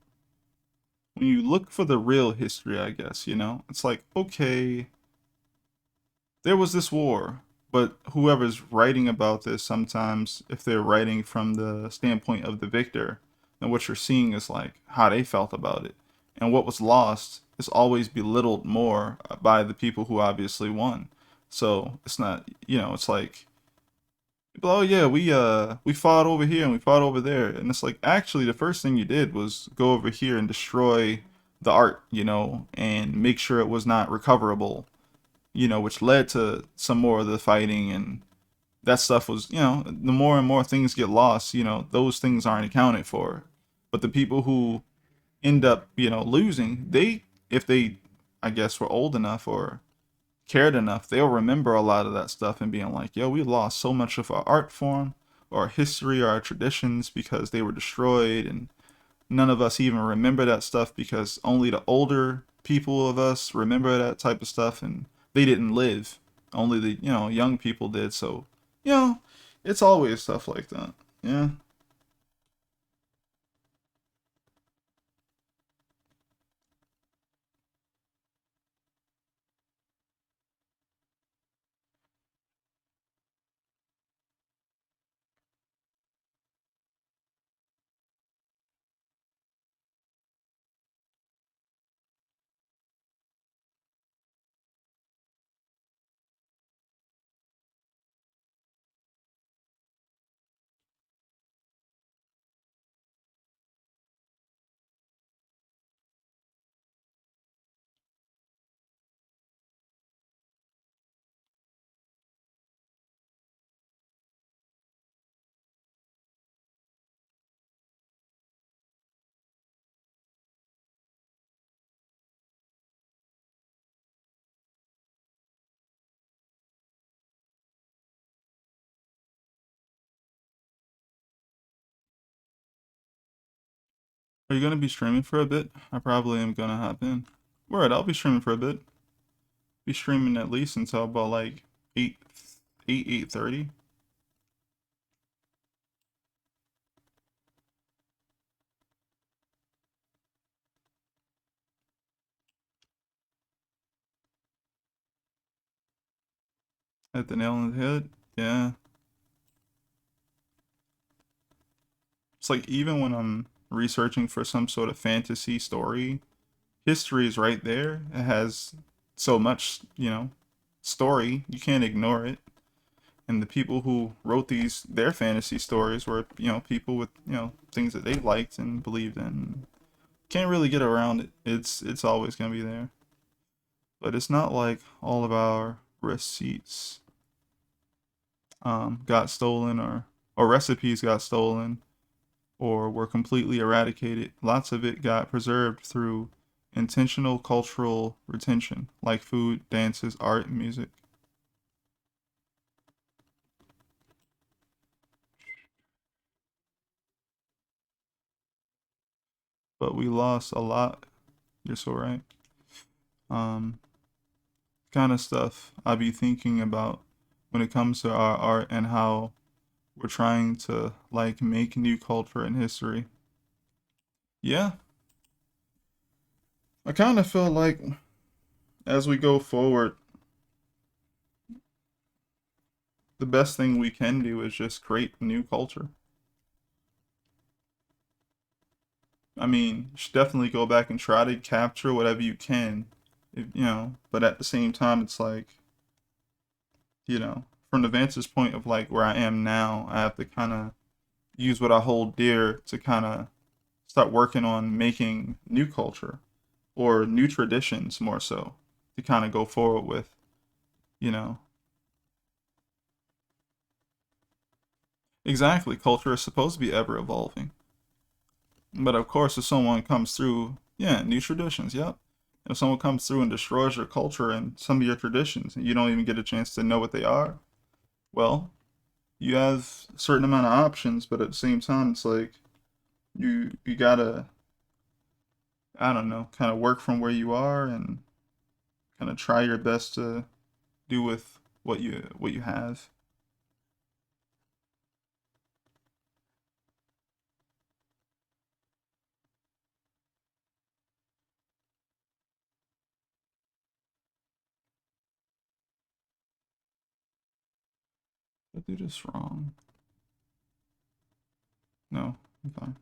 look for the real history, I guess. It's like, okay, there was this war, but whoever's writing about this, sometimes if they're writing from the standpoint of the victor, then what you're seeing is like how they felt about it. And what was lost is always belittled more by the people who obviously won. So it's not, it's like, oh yeah, we fought over here and we fought over there, and it's like actually the first thing you did was go over here and destroy the art, and make sure it was not recoverable, which led to some more of the fighting, and that stuff was, the more and more things get lost, those things aren't accounted for. But the people who end up, losing, if they, I guess, were old enough or cared enough, they'll remember a lot of that stuff and being like, yo, we lost so much of our art form or our history or our traditions because they were destroyed, and none of us even remember that stuff because only the older people of us remember that type of stuff, and they didn't live. Only the young people did. So you know it's always stuff like that. Yeah. Are you gonna be streaming for a bit? I probably am gonna hop in. Word, I'll be streaming for a bit. Be streaming at least until about like 8 8:30 at the nail on the head. Yeah. It's like even when I'm researching for some sort of fantasy story, history is right there. It has so much, story. You can't ignore it. And the people who wrote their fantasy stories were, people with, things that they liked and believed in. Can't really get around it. It's always gonna be there. But it's not like all of our receipts got stolen, or recipes got stolen or were completely eradicated. Lots of it got preserved through intentional cultural retention, like food, dances, art, and music. But we lost a lot. You're so right. Um, Kind of stuff I be thinking about when it comes to our art and how we're trying to like make new culture and history. Yeah, I kind of feel like as we go forward, the best thing we can do is just create new culture. I mean, you should definitely go back and try to capture whatever you can, if, but at the same time, it's like, from the vantage point of like where I am now, I have to kind of use what I hold dear to kind of start working on making new culture or new traditions more so to kind of go forward with, you know. Exactly, culture is supposed to be ever evolving. But of course, if someone comes through, yeah, new traditions, yep. If someone comes through and destroys your culture and some of your traditions, and you don't even get a chance to know what they are, well, you have a certain amount of options, but at the same time, it's like you gotta, I don't know, kind of work from where you are and kind of try your best to do with what you have. Did I do this wrong? No, I'm fine.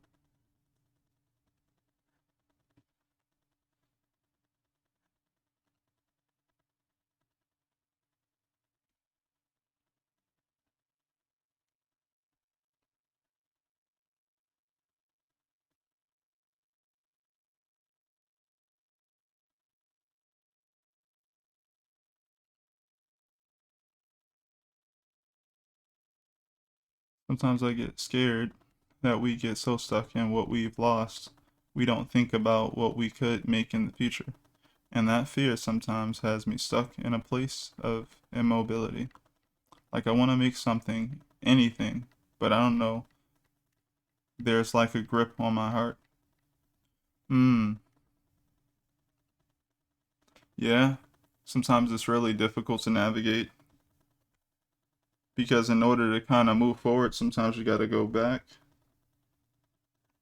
Sometimes I get scared that we get so stuck in what we've lost, we don't think about what we could make in the future. And that fear sometimes has me stuck in a place of immobility. Like I want to make something, anything, but I don't know. There's like a grip on my heart. Hmm, yeah. Sometimes it's really difficult to navigate because in order to kind of move forward, sometimes you got to go back.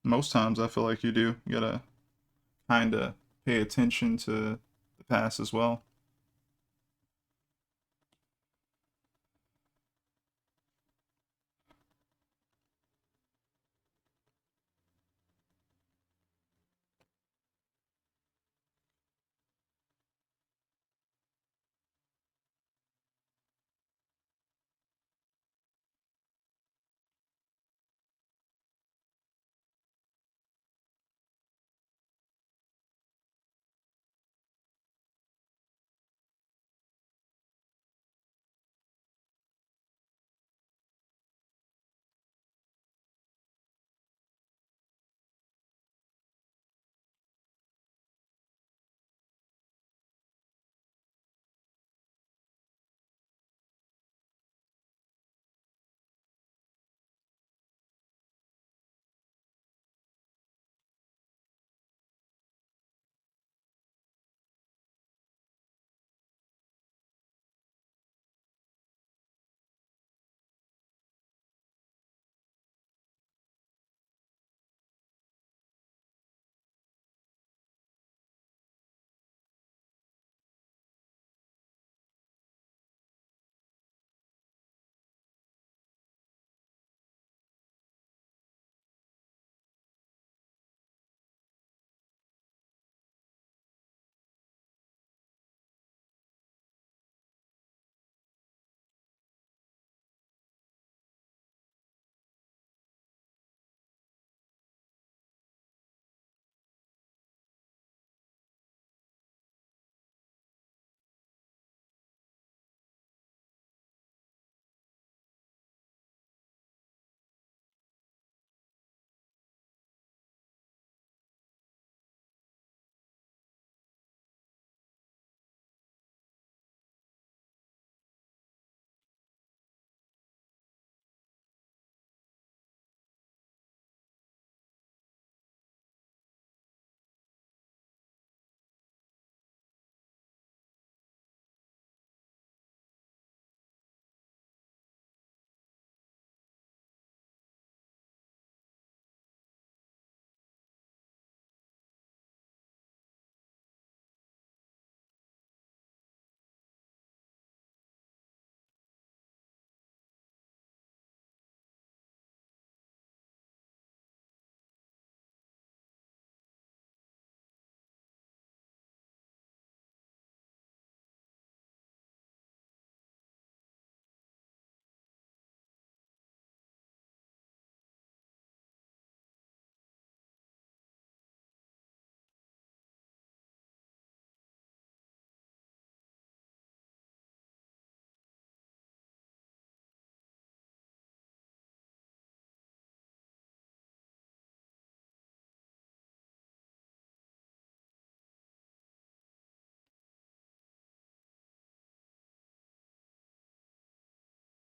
Most times I feel like you do. You got to kind of pay attention to the past as well.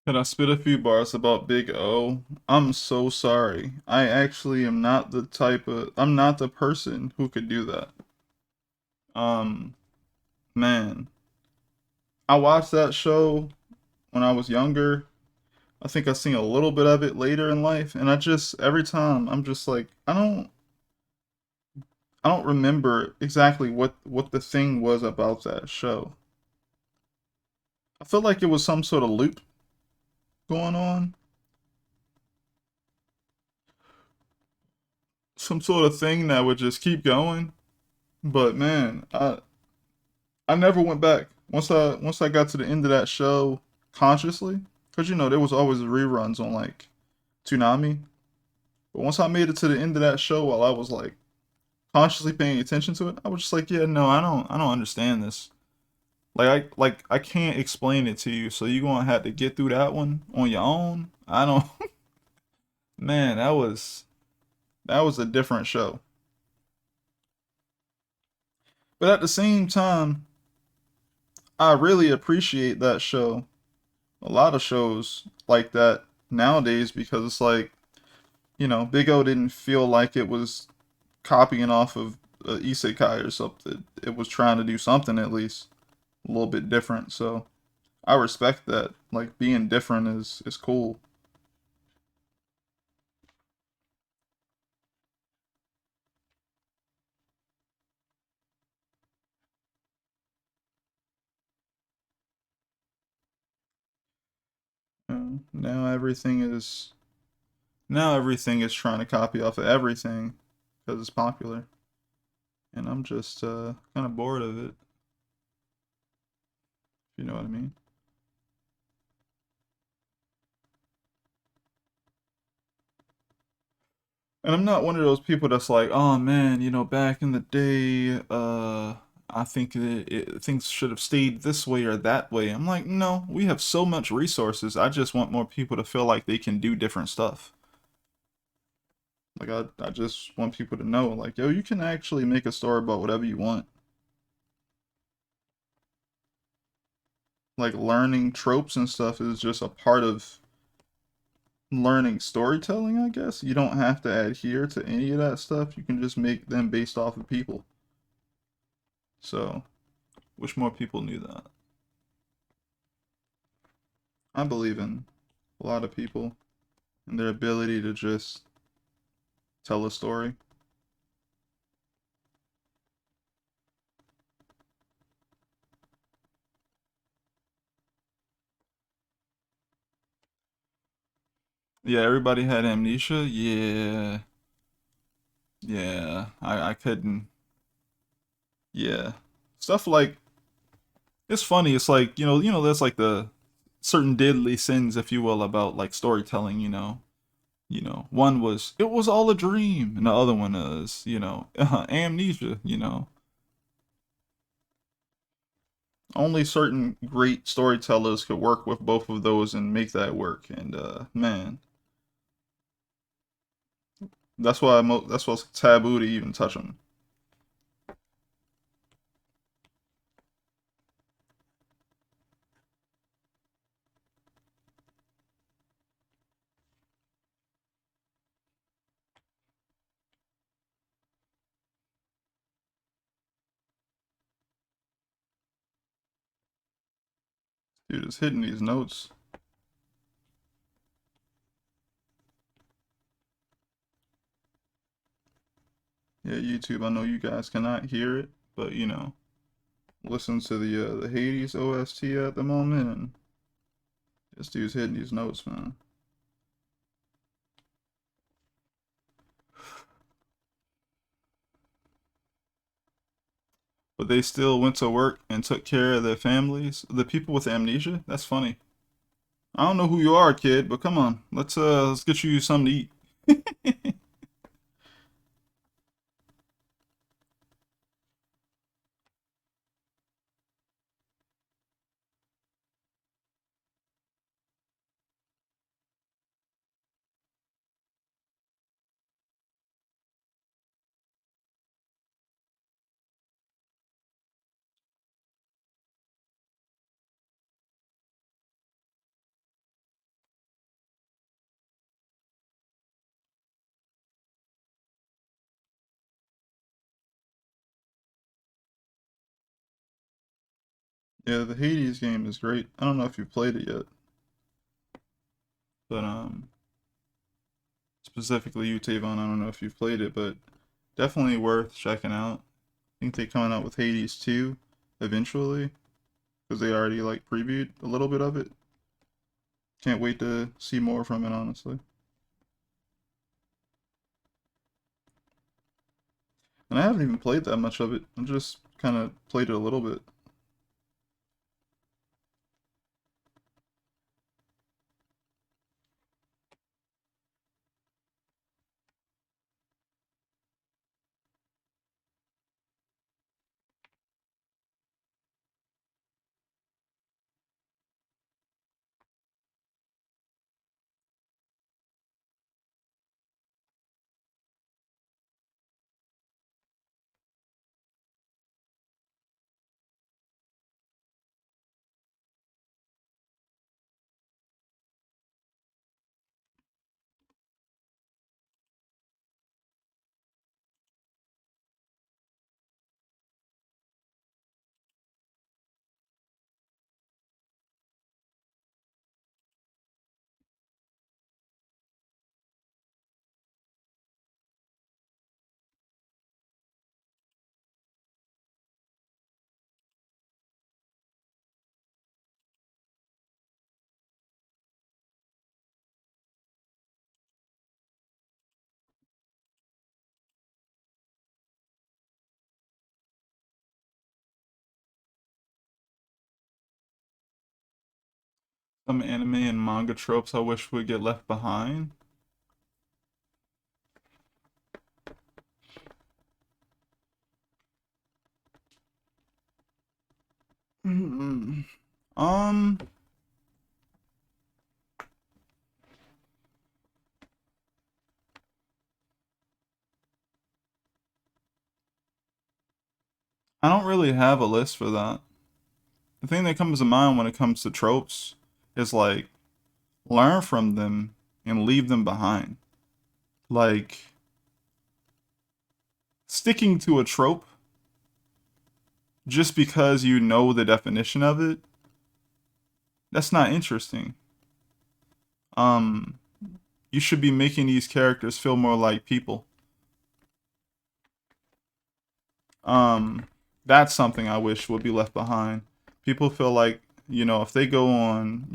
Can I spit a few bars about Big O? I'm so sorry. I actually am not the type of I'm not the person who could do that. Um, man, I watched that show when I was younger. I think I seen a little bit of it later in life, and I just every time I'm just like I don't remember exactly what the thing was about that show. I felt like it was some sort of loop going on, some sort of thing that would just keep going. But man, I never went back. Once I got to the end of that show consciously, because there was always reruns on like Toonami. But once I made it to the end of that show while I was like consciously paying attention to it, I was just like, yeah, no, I don't understand this. Like I can't explain it to you, so you're gonna have to get through that one on your own. I don't man, that was a different show. But at the same time, I really appreciate that show. A lot of shows like that nowadays because it's like, Big O didn't feel like it was copying off of Isekai or something. It was trying to do something at least a little bit different. So I respect that. Like being different is cool. Now everything is trying to copy off of everything because it's popular, and I'm just kind of bored of it. If you know what I mean? And I'm not one of those people that's like, oh man, back in the day, I think things should have stayed this way or that way. I'm like, no, we have so much resources. I just want more people to feel like they can do different stuff. Like I just want people to know, like, yo, you can actually make a story about whatever you want. Like learning tropes and stuff is just a part of learning storytelling, I guess. You don't have to adhere to any of that stuff. You can just make them based off of people. So, wish more people knew that. I believe in a lot of people and their ability to just tell a story. Yeah, everybody had amnesia. Yeah, yeah. I couldn't. Yeah, stuff like it's funny. It's like there's like the certain deadly sins, if you will, about like storytelling. One was it was all a dream, and the other one is amnesia. Only certain great storytellers could work with both of those and make that work. And man, that's why it's taboo to even touch them. Dude is hitting these notes. Yeah, YouTube. I know you guys cannot hear it, but listen to the Hades OST at the moment, and this dude's hitting these notes, man. But they still went to work and took care of their families. The people with amnesia. That's funny. I don't know who you are, kid, but come on, let's get you something to eat. Yeah, the Hades game is great. I don't know if you've played it yet, but specifically you, Tavon, I don't know if you've played it, but definitely worth checking out. I think they're coming out with Hades 2 eventually, because they already like previewed a little bit of it. Can't wait to see more from it, honestly. And I haven't even played that much of it. I just kind of played it a little bit. Some anime and manga tropes I wish would get left behind. Mm, Um, I don't really have a list for that. The thing that comes to mind when it comes to tropes is like learn from them and leave them behind. Like sticking to a trope just because you know the definition of it, that's not interesting. Um, you should be making these characters feel more like people. Um, that's something I wish would be left behind. People feel like, if they go on,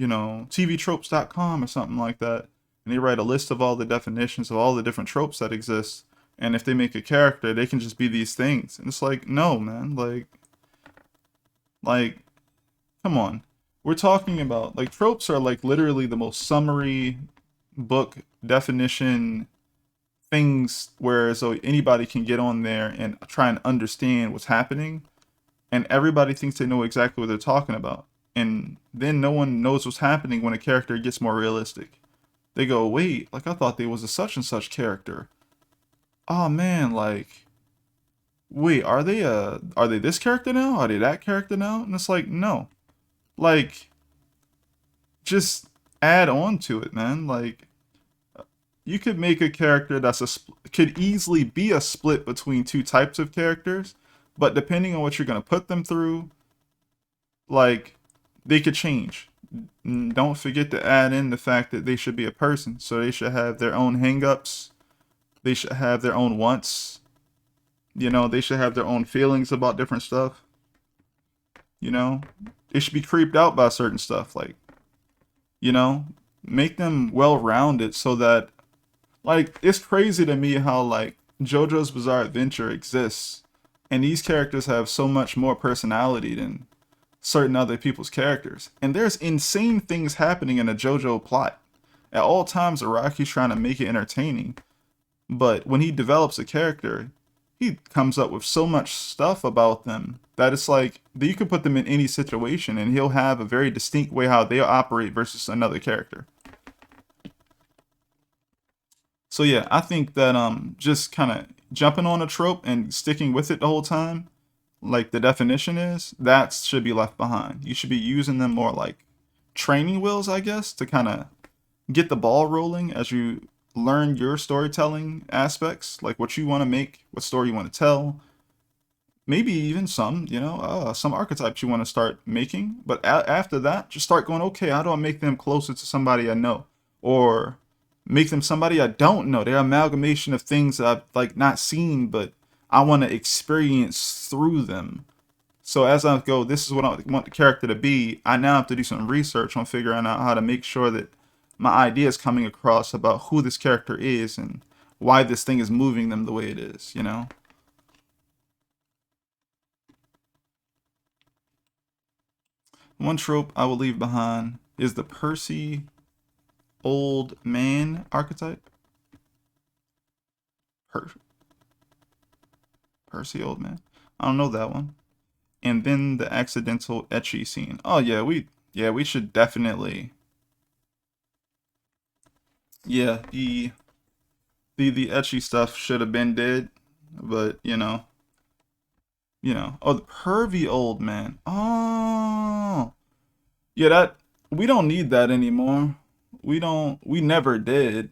tvtropes.com or something like that, and they write a list of all the definitions of all the different tropes that exist, and if they make a character, they can just be these things. And it's like, no, man, like, come on. We're talking about like tropes are like literally the most summary book definition things where so anybody can get on there and try and understand what's happening, and everybody thinks they know exactly what they're talking about, and then no one knows what's happening when a character gets more realistic. They go, wait, like I thought they was a such and such character. Oh man, like wait, are they this character now, are they that character now? And it's like, no, like just add on to it, man. Like you could make a character that's could easily be a split between two types of characters, but depending on what you're going to put them through, like they could change. Don't forget to add in the fact that they should be a person, so they should have their own hangups, they should have their own wants, they should have their own feelings about different stuff, you know they should be creeped out by certain stuff, like, you know make them well rounded so that, like, it's crazy to me how like JoJo's Bizarre Adventure exists, and these characters have so much more personality than certain other people's characters. And there's insane things happening in a JoJo plot. At all times, Araki's trying to make it entertaining, but when he develops a character, he comes up with so much stuff about them that it's like that you could put them in any situation and he'll have a very distinct way how they'll operate versus another character. So yeah, I think that just kind of jumping on a trope and sticking with it the whole time, like the definition is, that should be left behind. You should be using them more like training wheels, I guess, to kind of get the ball rolling as you learn your storytelling aspects, like what you want to make, what story you want to tell, maybe even some archetypes you want to start making. But after that, just start going, okay, how do I make them closer to somebody I know, or make them somebody I don't know? They're an amalgamation of things that I've like not seen, but I want to experience through them. So as I go, this is what I want the character to be. I now have to do some research on figuring out how to make sure that my idea is coming across about who this character is and why this thing is moving them the way it is, you know? One trope I will leave behind is the Percy old man archetype. Per- Percy old man. I don't know that one. And then the accidental etchy scene. Oh yeah, we should definitely, yeah, the etchy stuff should have been dead, but oh, the pervy old man. Oh, yeah, that we don't need that anymore. We never did.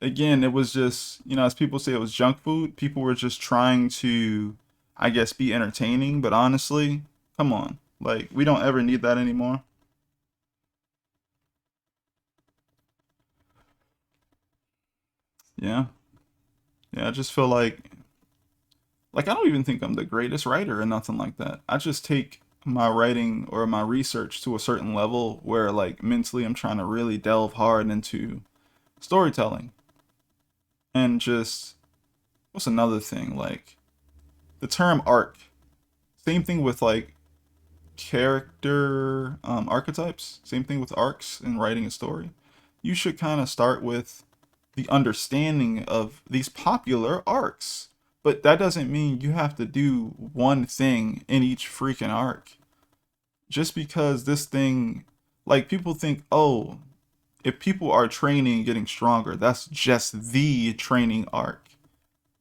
Again, it was just, as people say, it was junk food. People were just trying to, I guess, be entertaining, but honestly, come on. Like, we don't ever need that anymore. Yeah. Yeah, I just feel like I don't even think I'm the greatest writer or nothing like that. I just take my writing or my research to a certain level where like mentally I'm trying to really delve hard into storytelling. And just what's another thing? Like the term arc. Same thing with like character archetypes. Same thing with arcs in writing a story. You should kind of start with the understanding of these popular arcs. But that doesn't mean you have to do one thing in each freaking arc. Just because this thing, like people think, oh, if people are training and getting stronger, that's just the training arc.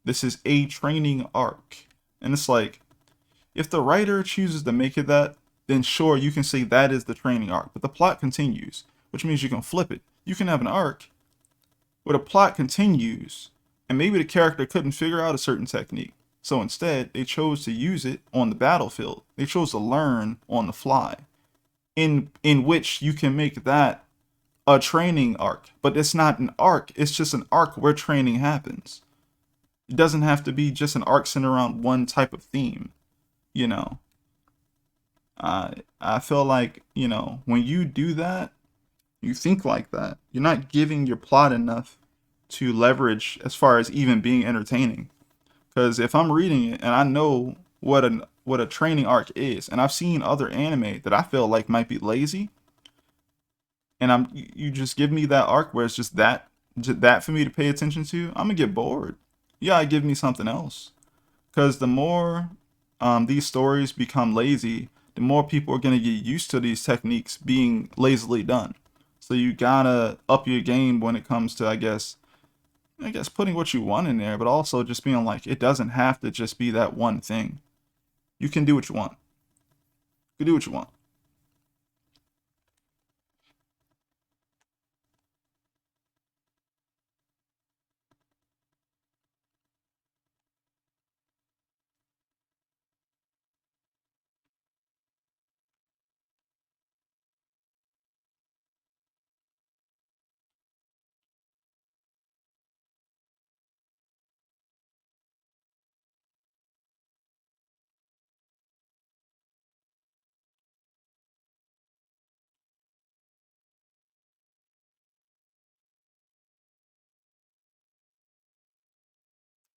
This is a training arc. And it's like, if the writer chooses to make it that, then sure, you can say that is the training arc. But the plot continues, which means you can flip it. You can have an arc where the plot continues, and maybe the character couldn't figure out a certain technique. So instead, they chose to use it on the battlefield. They chose to learn on the fly, in which you can make that a training arc. But it's not an arc, it's just an arc where training happens. It doesn't have to be just an arc centered around one type of theme, you know. I feel like, when you do that, you think like that. You're not giving your plot enough to leverage as far as even being entertaining. Because if I'm reading it and I know what a training arc is, and I've seen other anime that I feel like might be lazy, and you just give me that arc where it's just that for me to pay attention to, I'm gonna get bored. You gotta give me something else. Because the more these stories become lazy, the more people are gonna get used to these techniques being lazily done. So you gotta up your game when it comes to, I guess putting what you want in there, but also just being like, it doesn't have to just be that one thing. You can do what you want. You can do what you want.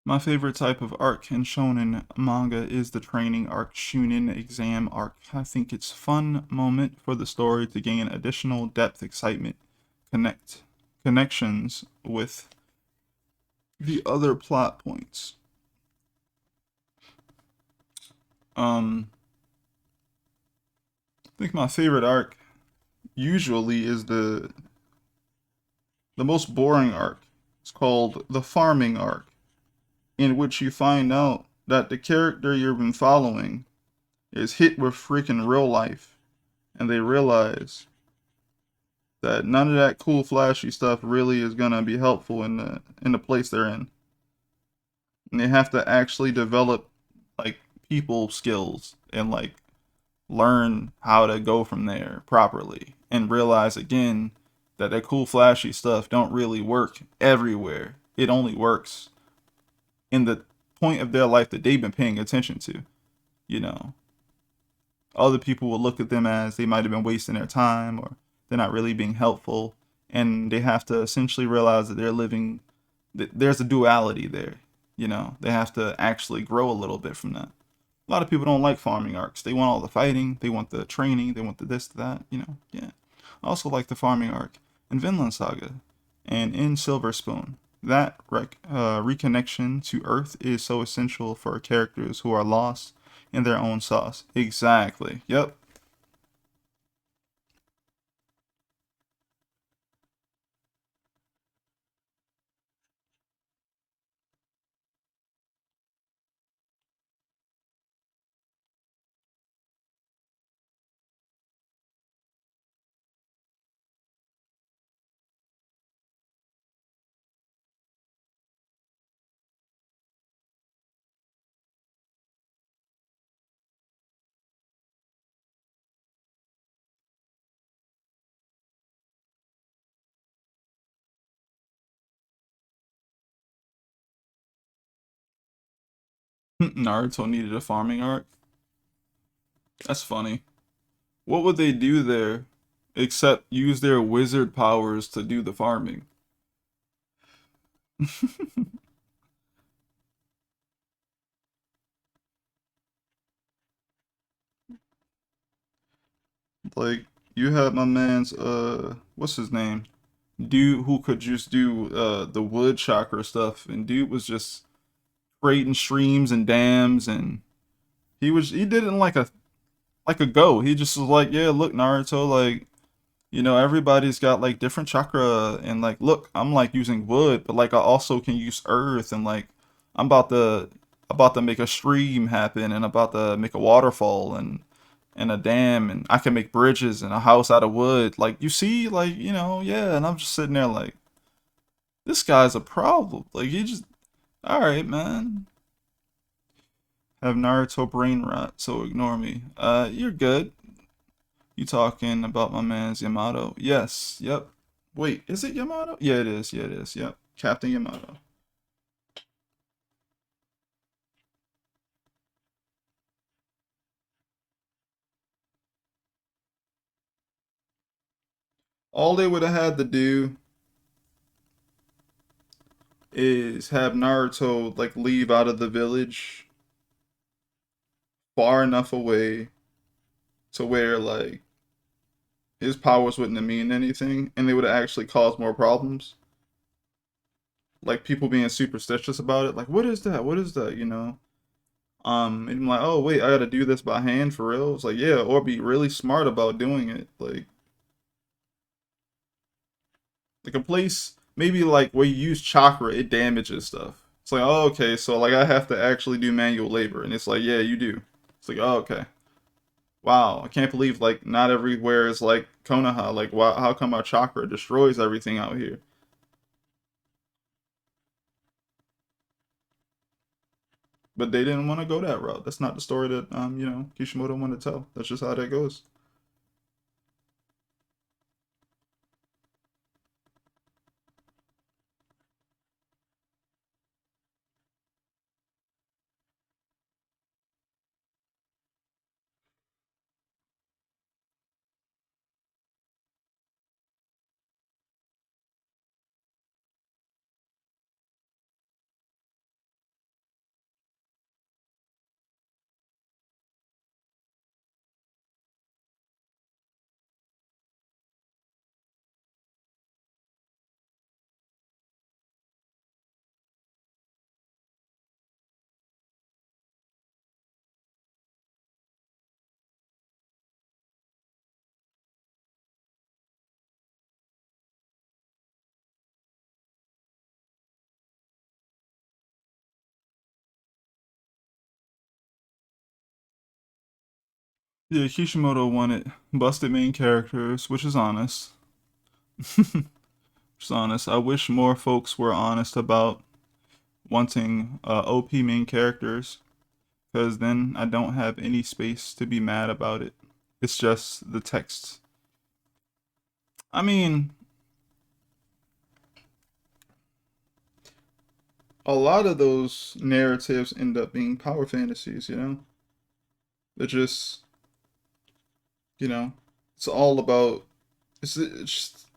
My favorite type of arc in shonen manga is the training arc, Shunin exam arc. I think it's fun moment for the story to gain additional depth, excitement, connect connections with the other plot points. I think my favorite arc usually is the most boring arc. It's called the farming arc, in which you find out that the character you've been following is hit with freaking real life, and they realize that none of that cool flashy stuff really is gonna be helpful in the place they're in. And they have to actually develop like people skills and like learn how to go from there properly and realize again that that cool flashy stuff don't really work everywhere. It only works in the point of their life that they've been paying attention to, you know. Other people will look at them as they might have been wasting their time or they're not really being helpful, and they have to essentially realize that they're living there's a duality there, you know. They have to actually grow a little bit from that. A lot of people don't like farming arcs. They want all the fighting, they want the training, they want the this, that, you know. Yeah. I also like the farming arc in Vinland Saga and in Silver Spoon. That reconnection to Earth is so essential for characters who are lost in their own sauce. Exactly. Yep. Naruto needed a farming arc. That's funny. What would they do there except use their wizard powers to do the farming? Like you had my man's what's his name? Dude who could just do the wood chakra stuff, and dude was just creating streams and dams, and he did it in like a go. He just was like, yeah, look, Naruto, like, you know, everybody's got like different chakra, and like, look, I'm like using wood, but like I also can use earth, and like I'm about to make a stream happen, and about to make a waterfall, and a dam, and I can make bridges and a house out of wood. Like you see, like, you know, yeah, and I'm just sitting there like, this guy's a problem. Like he just, all right, man. Have Naruto brain rot, so ignore me. You're good. You talking about my man's Yamato? Yes. Yep. Wait, is it Yamato? Yeah, it is. Yeah, it is. Yep. Captain Yamato. All they would have had to do is have Naruto like leave out of the village far enough away to where like his powers wouldn't have mean anything, and they would have actually caused more problems. Like people being superstitious about it. Like, what is that? What is that? You know? And I'm like, oh wait, I gotta do this by hand for real. It's like, yeah, or be really smart about doing it. Like a place maybe like where you use chakra, it damages stuff. It's like, oh okay, so like I have to actually do manual labor, and it's like, yeah, you do. It's like, oh okay, wow, I can't believe like not everywhere is like Konoha. Like, wow, how come our chakra destroys everything out here? But they didn't want to go that route. That's not the story that you know, Kishimoto wanted to tell. That's just how that goes. Yeah, Kishimoto wanted busted main characters, which is honest. Which is honest. I wish more folks were honest about wanting OP main characters. because then I don't have any space to be mad about it. It's just the text. I mean, a lot of those narratives end up being power fantasies, you know? They're just, you know, it's all about, it's just,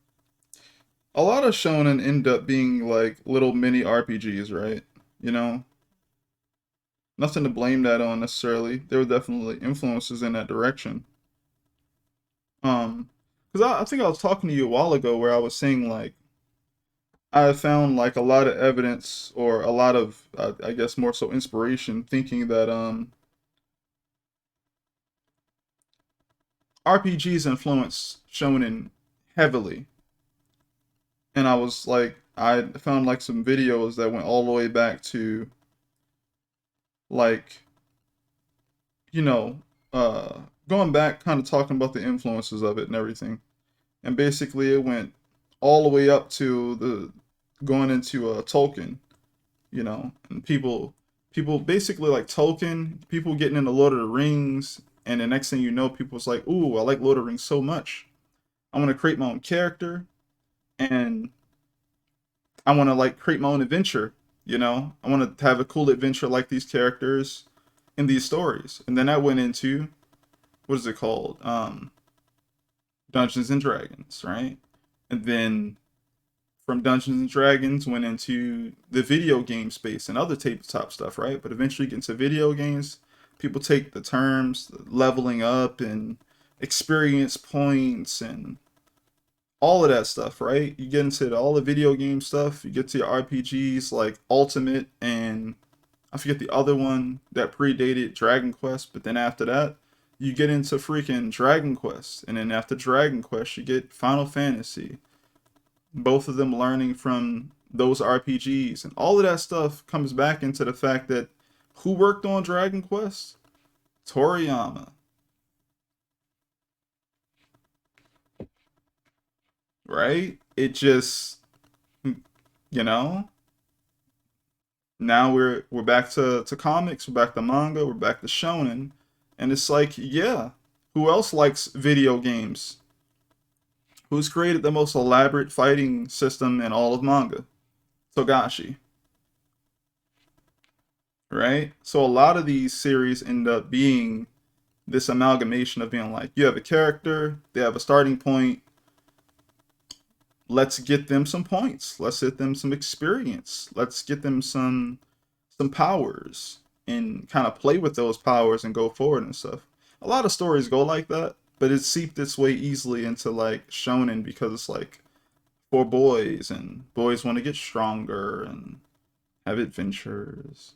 a lot of shonen end up being like little mini RPGs, right? You know, nothing to blame that on necessarily. There were definitely influences in that direction. Because I think I was talking to you a while ago where I was saying like I found like a lot of evidence or a lot of I guess more so inspiration thinking that RPGs influence shonen heavily, and I was like I found like some videos that went all the way back to like you know uh going back kind of talking about the influences of it and everything, and basically it went all the way up to the going into Tolkien, and people basically like Tolkien, people getting into Lord of the Rings, and the next thing you know, people's like, "Ooh, I like Lord of the Rings so much. I want to create my own character, and I want to like create my own adventure. I want to have a cool adventure like these characters in these stories." And then I went into what is it called? Dungeons and Dragons, right? And then from Dungeons and Dragons went into the video game space and other tabletop stuff, right? But eventually get into video games, people take the terms leveling up and experience points and all of that stuff, right? You get into all the video game stuff, you get to your RPGs like Ultimate and I forget the other one that predated Dragon Quest, but then after that, you get into freaking Dragon Quest, and then after Dragon Quest, you get Final Fantasy, both of them learning from those RPGs. And all of that stuff comes back into the fact that who worked on Dragon Quest? Toriyama, right? It just, you know, now we're back to comics, we're back to manga, we're back to shonen, and it's like, yeah, who else likes video games? Who's created the most elaborate fighting system in all of manga? Togashi, right? So a lot of these series end up being this amalgamation of being like, you have a character, they have a starting point, let's get them some points, let's get them some experience, let's get them some powers and kind of play with those powers and go forward and stuff. A lot of stories go like that, but it seeped its way easily into like shonen because it's like for boys and boys want to get stronger and have adventures.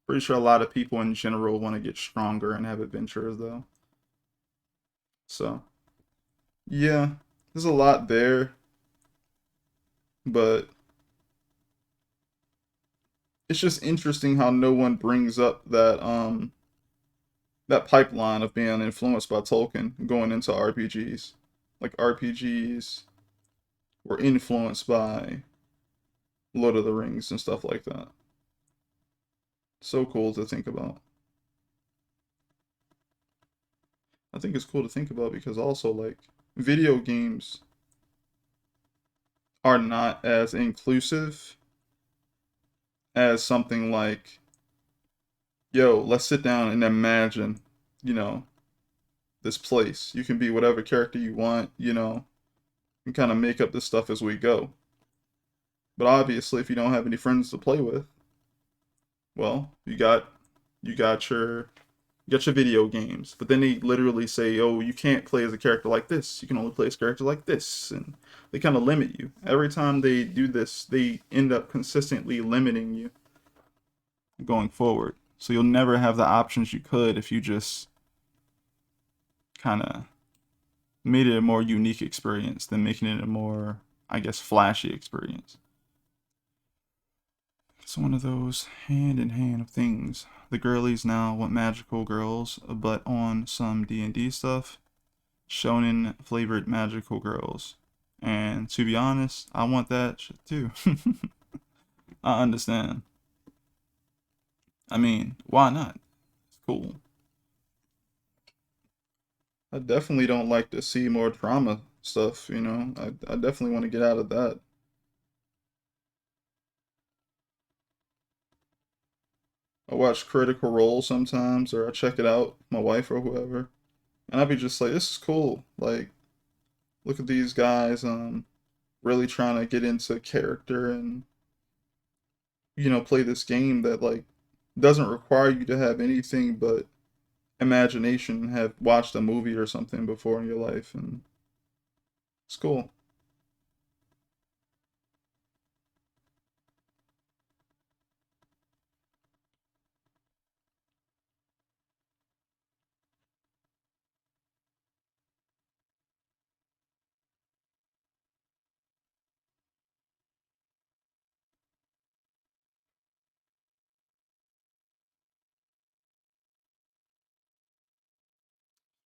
Pretty sure a lot of people in general want to get stronger and have adventures though. So, yeah, there's a lot there, but it's just interesting how no one brings up that pipeline of being influenced by Tolkien going into RPGs. Like RPGs were influenced by Lord of the Rings and stuff like that. So cool to think about. I think it's cool to think about because also like video games are not as inclusive as something like, yo, let's sit down and imagine, you know, this place. You can be whatever character you want, and kind of make up this stuff as we go. But obviously, if you don't have any friends to play with, well, you got your video games. But then they literally say, "Oh, you can't play as a character like this. You can only play as a character like this," and they kind of limit you. Every time they do this, they end up consistently limiting you going forward. So you'll never have the options you could if you just kind of made it a more unique experience than making it a more, I guess, flashy experience. It's one of those hand in hand of things. The girlies now want magical girls, but on some D&D stuff, shonen flavored magical girls. And to be honest, I want that shit too. I understand. I mean, why not? cool. I definitely don't like to see more drama stuff, you know. I definitely want to get out of that. I watch Critical Role sometimes, or I check it out, with my wife or whoever, and I'd be just like, this is cool. Like, look at these guys, really trying to get into character and, play this game that like doesn't require you to have anything but imagination, have watched a movie or something before in your life, and it's cool.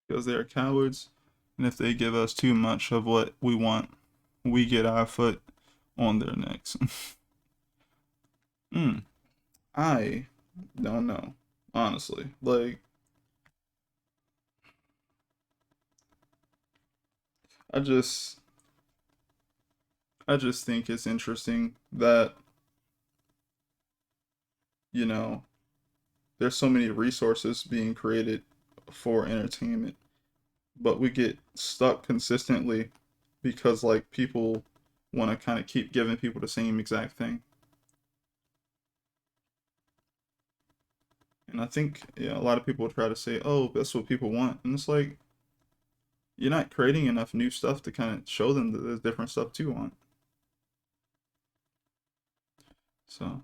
Because they're cowards, and if they give us too much of what we want, we get our foot on their necks. mm, I don't know, honestly. Like, I just, I just think it's interesting that you know there's so many resources being created for entertainment, but we get stuck consistently because like people want to kind of keep giving people the same exact thing. And I think, yeah, a lot of people try to say, "Oh, that's what people want," and it's like you're not creating enough new stuff to kind of show them that there's different stuff to want. So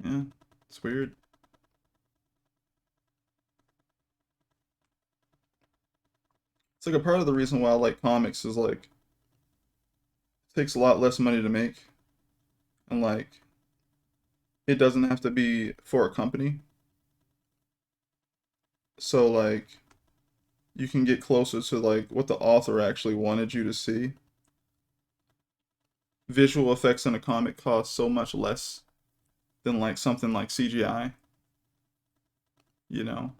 yeah, it's weird. It's like a part of the reason why I like comics is like it takes a lot less money to make, and like it doesn't have to be for a company. So like you can get closer to like what the author actually wanted you to see. Visual effects in a comic cost so much less than like something like CGI, you know.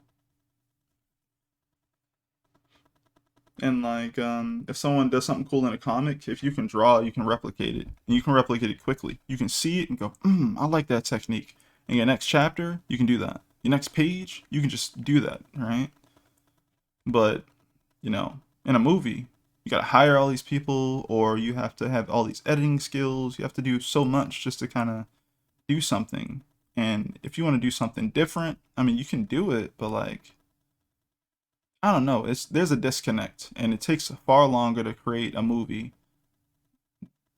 And like if someone does something cool in a comic, if you can draw, you can replicate it. And you can replicate it quickly. You can see it and go, I like that technique. And your next chapter, you can do that. Your next page, you can just do that, right? But, in a movie, you gotta hire all these people, or you have to have all these editing skills. You have to do so much just to kind of do something. And if you want to do something different, I mean, you can do it, but like, I don't know. There's a disconnect, and it takes far longer to create a movie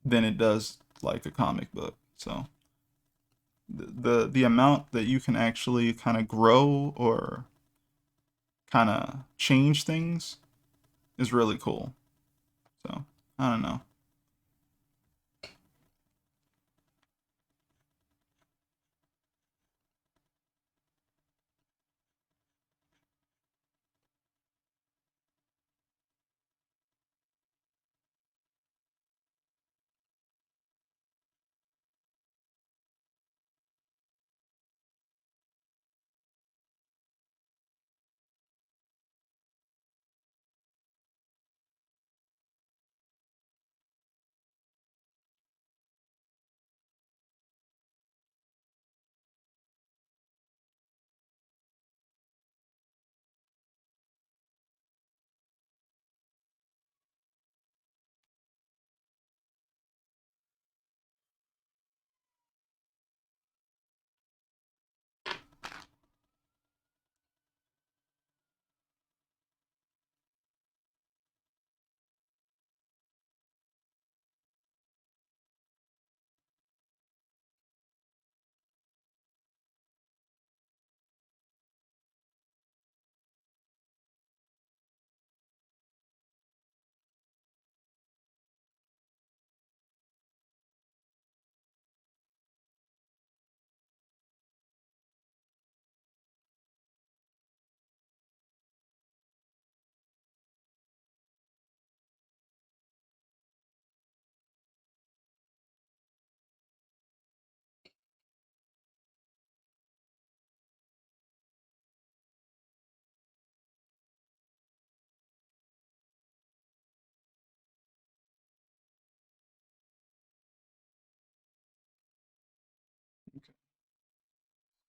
than it does like a comic book. So the amount that you can actually kind of grow or kind of change things is really cool. So I don't know.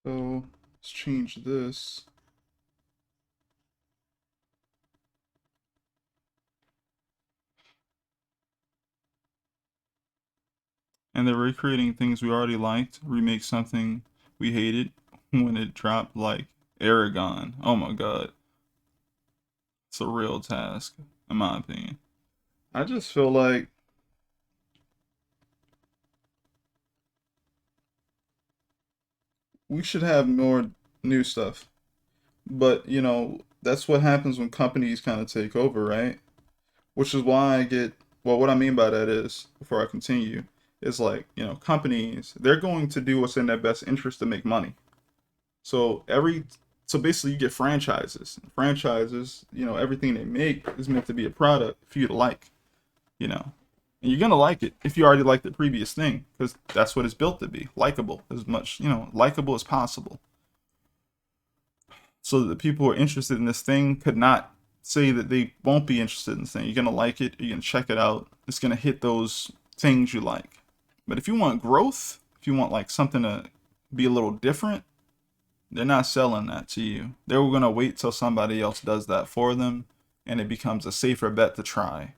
So let's change this. And they're recreating things we already liked, remake something we hated when it dropped, like Aragon. Oh my god. It's a real task, in my opinion. I just feel like we should have more new stuff. But, that's what happens when companies kind of take over, right? Which is why I get, well, what I mean by that is, before I continue, is like, companies, they're going to do what's in their best interest to make money. So so basically you get franchises. Franchises, everything they make is meant to be a product for you to like, you know. And you're gonna like it if you already liked the previous thing, because that's what it's built to be, likable as much, likable as possible. So that the people who are interested in this thing could not say that they won't be interested in this thing. You're gonna like it, you're gonna check it out. It's gonna hit those things you like. But if you want growth, if you want like something to be a little different, they're not selling that to you. They're going to wait till somebody else does that for them and it becomes a safer bet to try.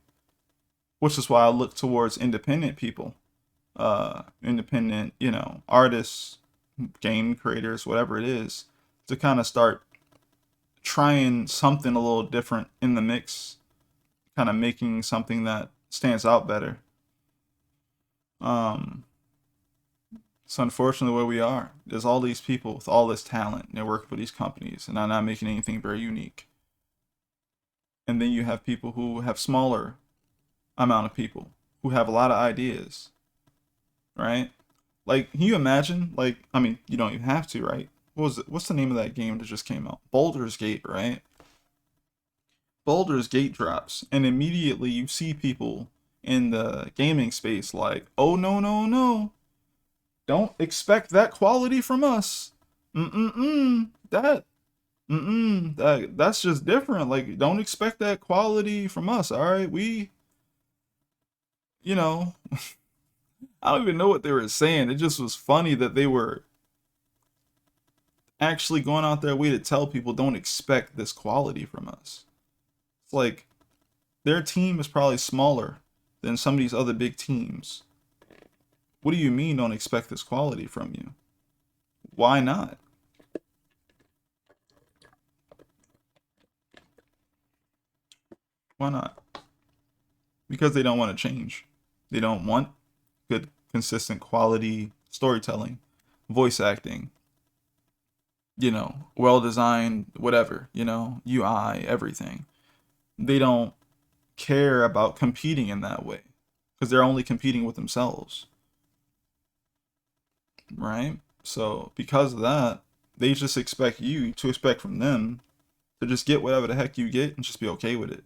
Which is why I look towards independent people, independent, artists, game creators, whatever it is, to kind of start trying something a little different in the mix, kind of making something that stands out better. Um, it's unfortunately where we are. There's all these people with all this talent, and they're working for these companies, and they're not making anything very unique. And then you have people who have smaller amount of people who have a lot of ideas, right? Like, can you imagine? Like, I mean, you don't even have to, right? What was it? What's the name of that game that just came out? Baldur's Gate, right? Baldur's Gate drops, and immediately you see people in the gaming space like, oh no no no, don't expect that quality from us. That's just different. Like, don't expect that quality from us. All right, you know, I don't even know what they were saying. It just was funny that they were actually going out their way to tell people don't expect this quality from us. It's like their team is probably smaller than some of these other big teams. What do you mean don't expect this quality from you? Why not? Why not? Because they don't want to change. They don't want good, consistent quality storytelling, voice acting, well designed, whatever, UI, everything. They don't care about competing in that way because they're only competing with themselves, right? So because of that, they just expect you to expect from them to just get whatever the heck you get and just be okay with it.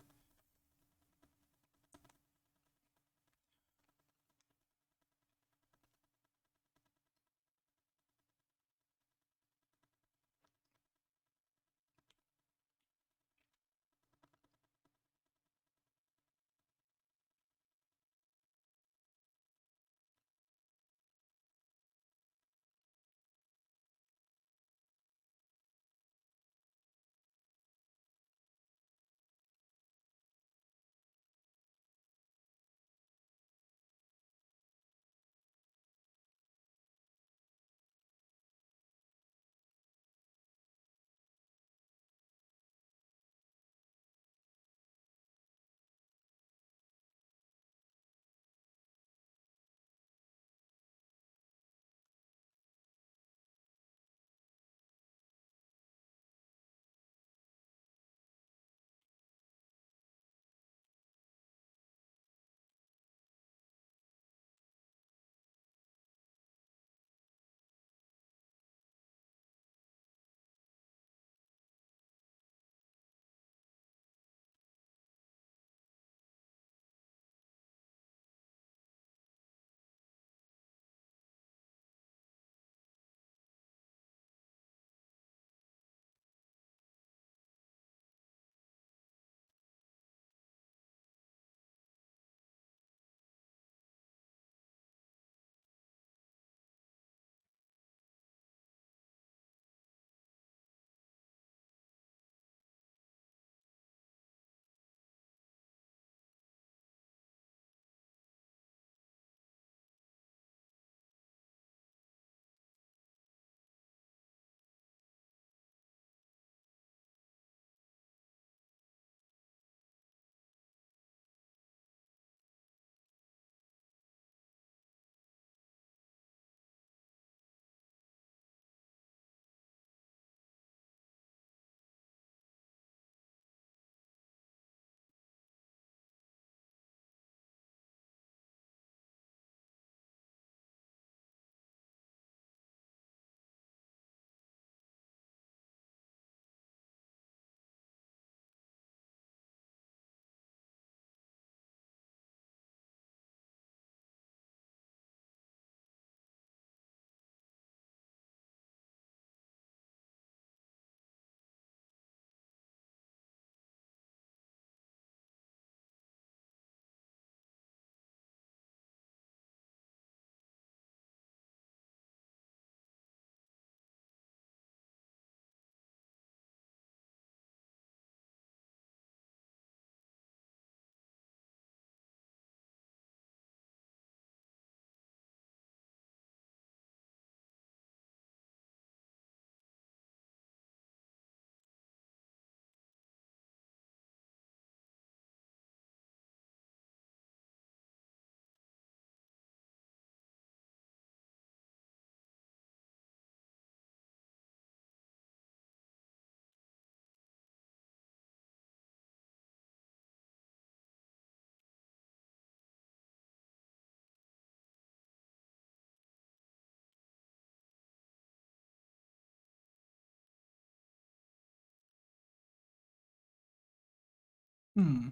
Hmm.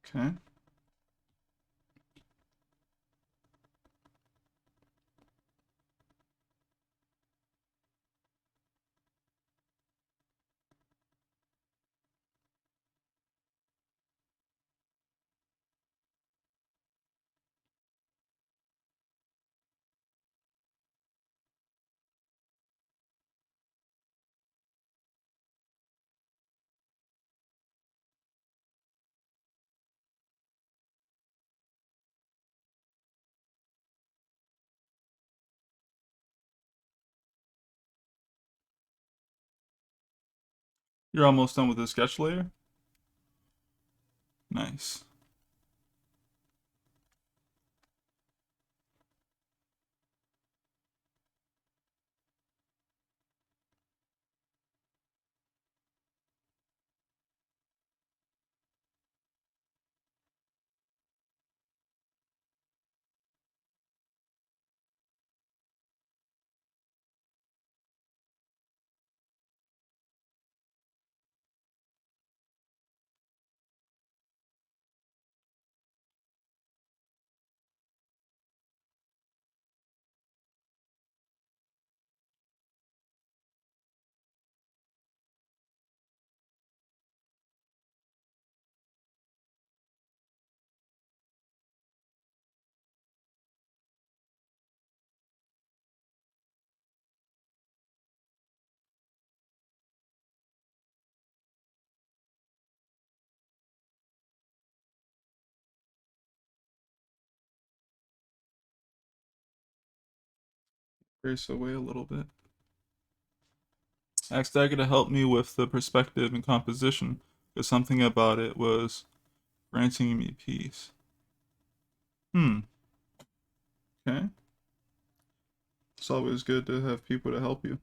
Okay. You're almost done with the sketch layer? Nice. Trace away a little bit. Asked Dagger to help me with the perspective and composition, because something about it was granting me peace. Hmm. Okay. It's always good to have people to help you.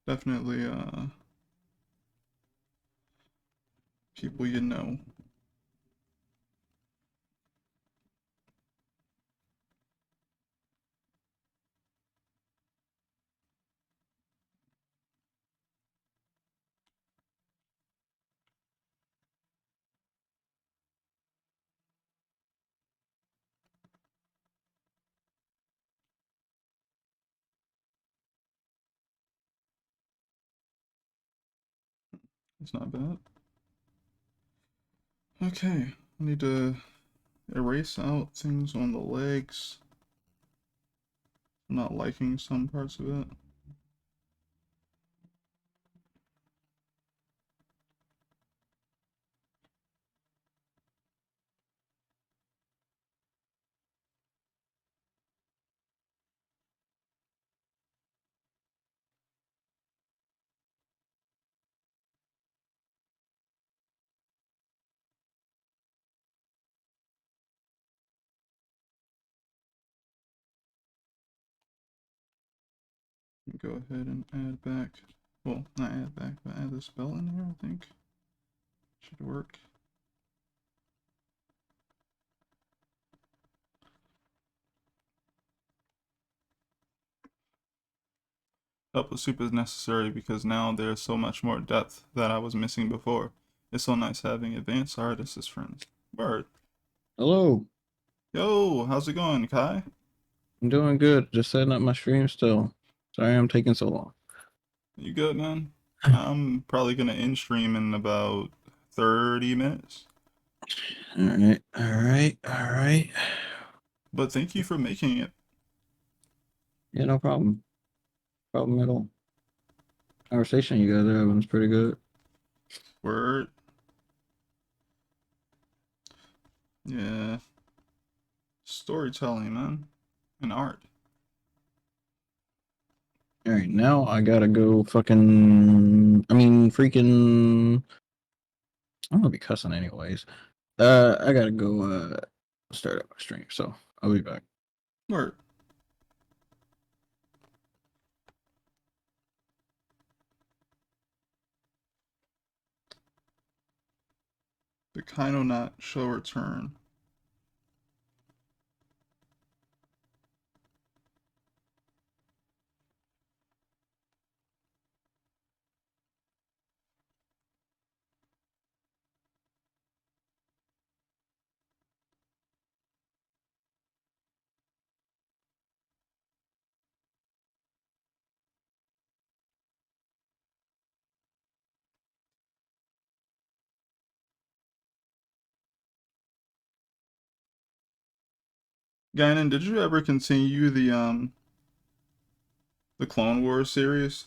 Definitely, people you know. It's not bad. Okay. I need to erase out things on the legs. I'm not liking some parts of it. Go ahead and add back. Well, not add back, but add the spell in here, I think. Should work. Help with soup is necessary because now there's so much more depth that I was missing before. It's so nice having advanced artists as friends. Word. Hello, Yo, how's it going, Kai? I'm doing good. Just setting up my stream still. Sorry I'm taking so long. You good, man? I'm probably gonna end stream in about 30 minutes. All right. But thank you for making it. Yeah, no problem. Problem at all. Conversation you guys are having is pretty good. Word. Yeah. Storytelling, man. And art. All right, now I gotta go fucking. I mean, freaking. I'm gonna be cussing anyways. I gotta go start up my stream, so I'll be back. Word. The Kaino Knot shall return. Guinan, did you ever continue the Clone Wars series?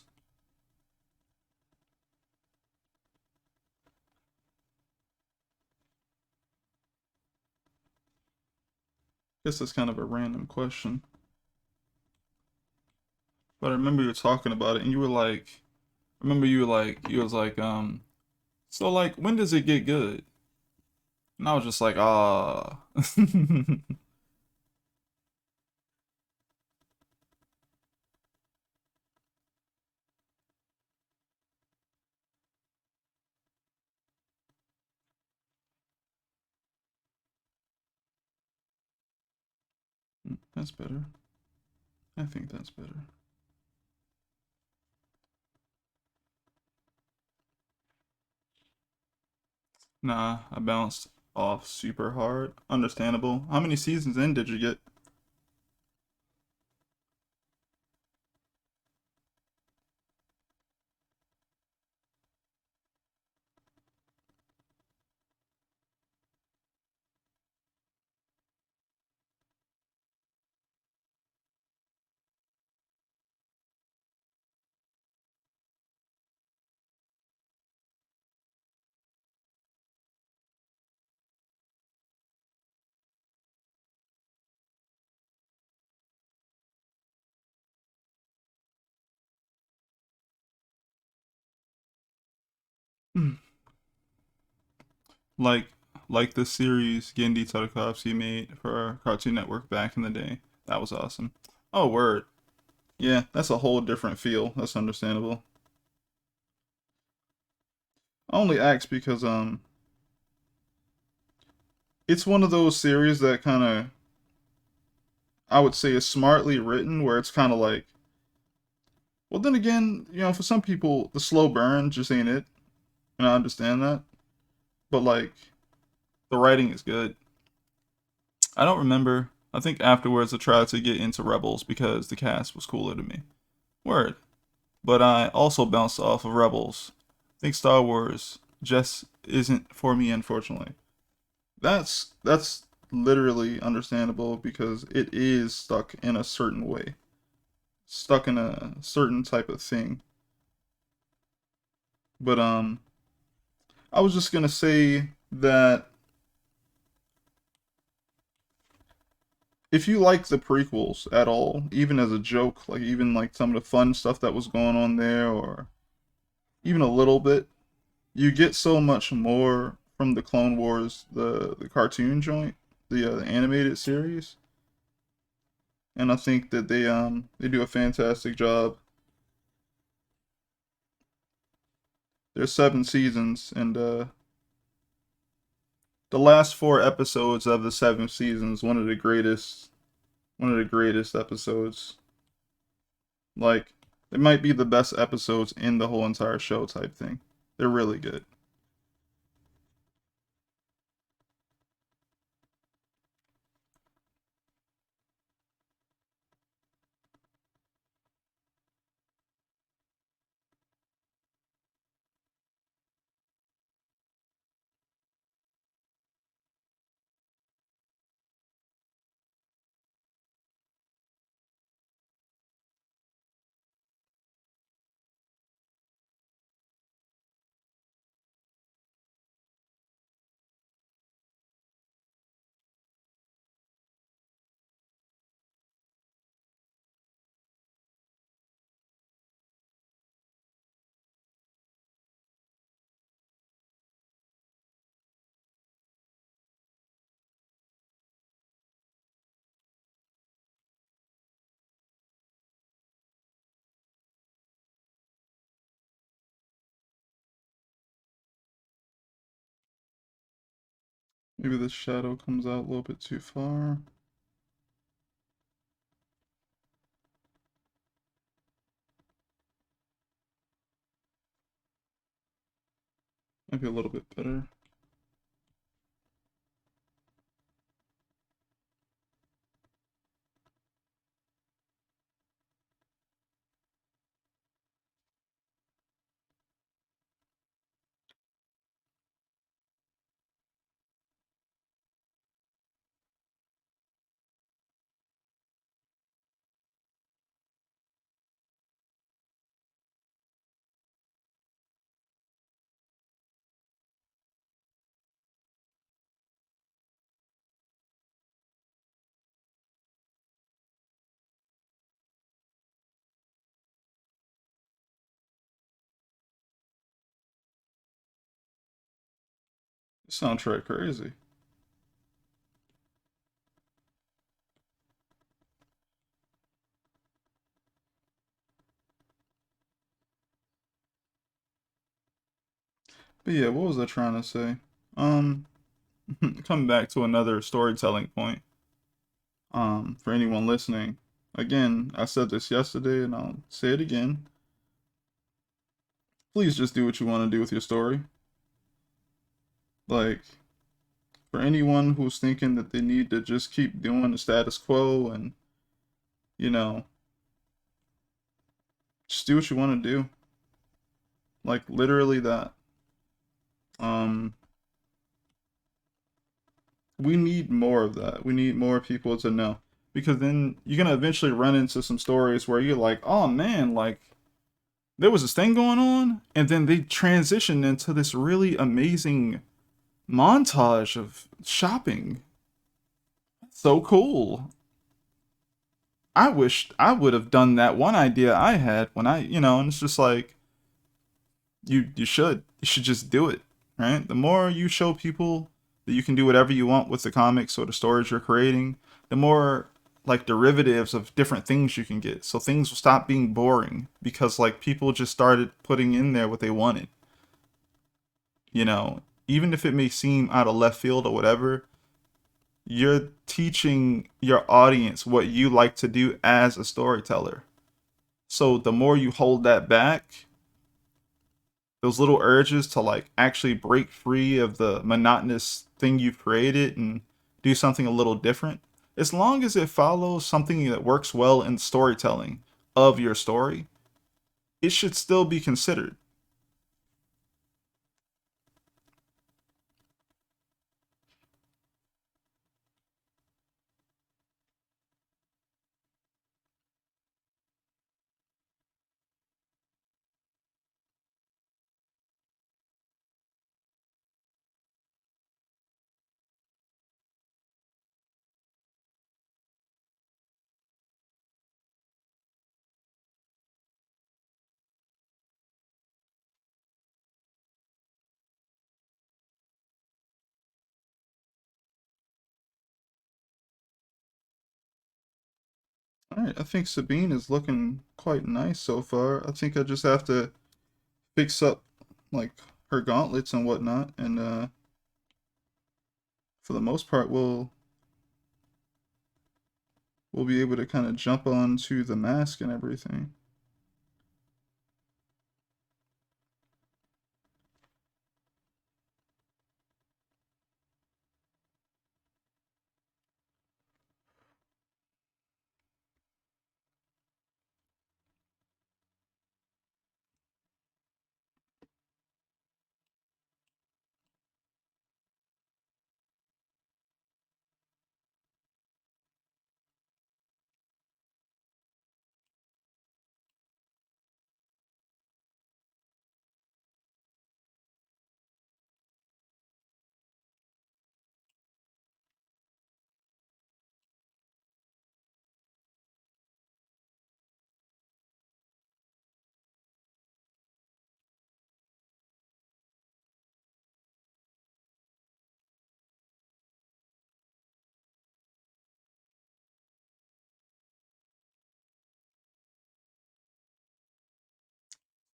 Guess that's kind of a random question. But I remember you were talking about it and you were like, remember you were like, you was like, so like when does it get good? And I was just like, ah. That's better. I think that's better. Nah, I bounced off super hard. Understandable. How many seasons in did you get? like like the series Gendy Tartakovsky made for Cartoon Network back in the day. That was awesome. Oh, word. Yeah, that's a whole different feel. That's understandable. I only asked because it's one of those series that kind of I would say is smartly written where it's kind of like well then again, for some people the slow burn just ain't it. And I understand that. But like the writing is good. I don't remember. I think afterwards I tried to get into Rebels because the cast was cooler to me. Word. But I also bounced off of Rebels. I think Star Wars just isn't for me, unfortunately. That's literally understandable because it is stuck in a certain way, stuck in a certain type of thing. But I was just gonna say that if you like the prequels at all, even as a joke, like even like some of the fun stuff that was going on there, or even a little bit, you get so much more from the Clone Wars, the cartoon joint, the animated series, and I think that they do a fantastic job. There's 7 seasons, and the last 4 episodes of the 7 seasons, one of the greatest episodes. Like it might be the best episodes in the whole entire show type thing. They're really good. Maybe the shadow comes out a little bit too far. Maybe a little bit better. Soundtrack crazy. But yeah, what was I trying to say? Um, coming back to another storytelling point. For anyone listening, again, I said this yesterday and I'll say it again. Please just do what you want to do with your story. Like, for anyone who's thinking that they need to just keep doing the status quo and, you know, just do what you want to do. Like, literally that. Um, we need more of that. We need more people to know. Because then you're going to eventually run into some stories where you're like, oh man, like, there was this thing going on, and then they transitioned into this really amazing montage of shopping. So cool. I wished I would have done that one idea I had when and it's just like you should just do it, right? The more you show people that you can do whatever you want with the comics or the stories you're creating, the more like derivatives of different things you can get. So things will stop being boring because like people just started putting in there what they wanted, even if it may seem out of left field or whatever. You're teaching your audience what you like to do as a storyteller. So the more you hold that back, those little urges to like actually break free of the monotonous thing you've created and do something a little different, as long as it follows something that works well in storytelling of your story, it should still be considered. All right, I think Sabine is looking quite nice so far. I think I just have to fix up like her gauntlets and whatnot, and for the most part, we'll be able to kind of jump onto the mask and everything.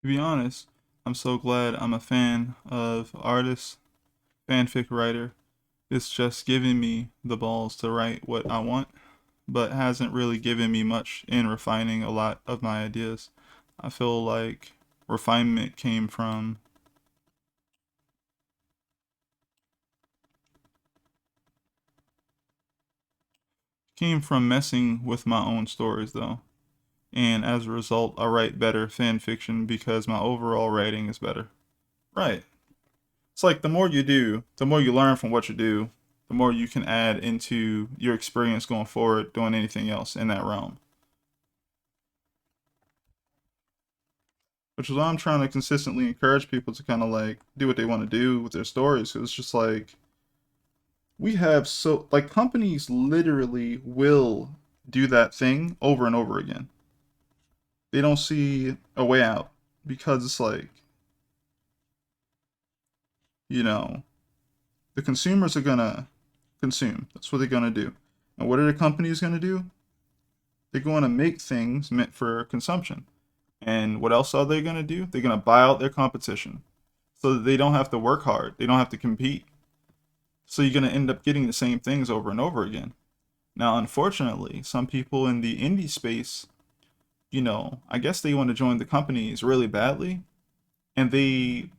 To be honest, I'm so glad I'm a fan of artists, fanfic writer. It's just giving me the balls to write what I want, but hasn't really given me much in refining a lot of my ideas. I feel like refinement came from messing with my own stories though. And as a result, I write better fan fiction because my overall writing is better. Right. It's like the more you do, the more you learn from what you do, the more you can add into your experience going forward doing anything else in that realm. Which is why I'm trying to consistently encourage people to kind of like do what they want to do with their stories. Cause it's just like we have so like companies literally will do that thing over and over again. They don't see a way out because it's like, you know, The consumers are gonna consume. That's what they're gonna do. And what are the companies gonna do? They're going to make things meant for consumption. And what else are they going to do? They're going to buy out their competition so that they don't have to work hard. They don't have to compete. So you're going to end up getting the same things over and over again. Now, unfortunately, some people in the indie space, I guess they want to join the companies really badly and they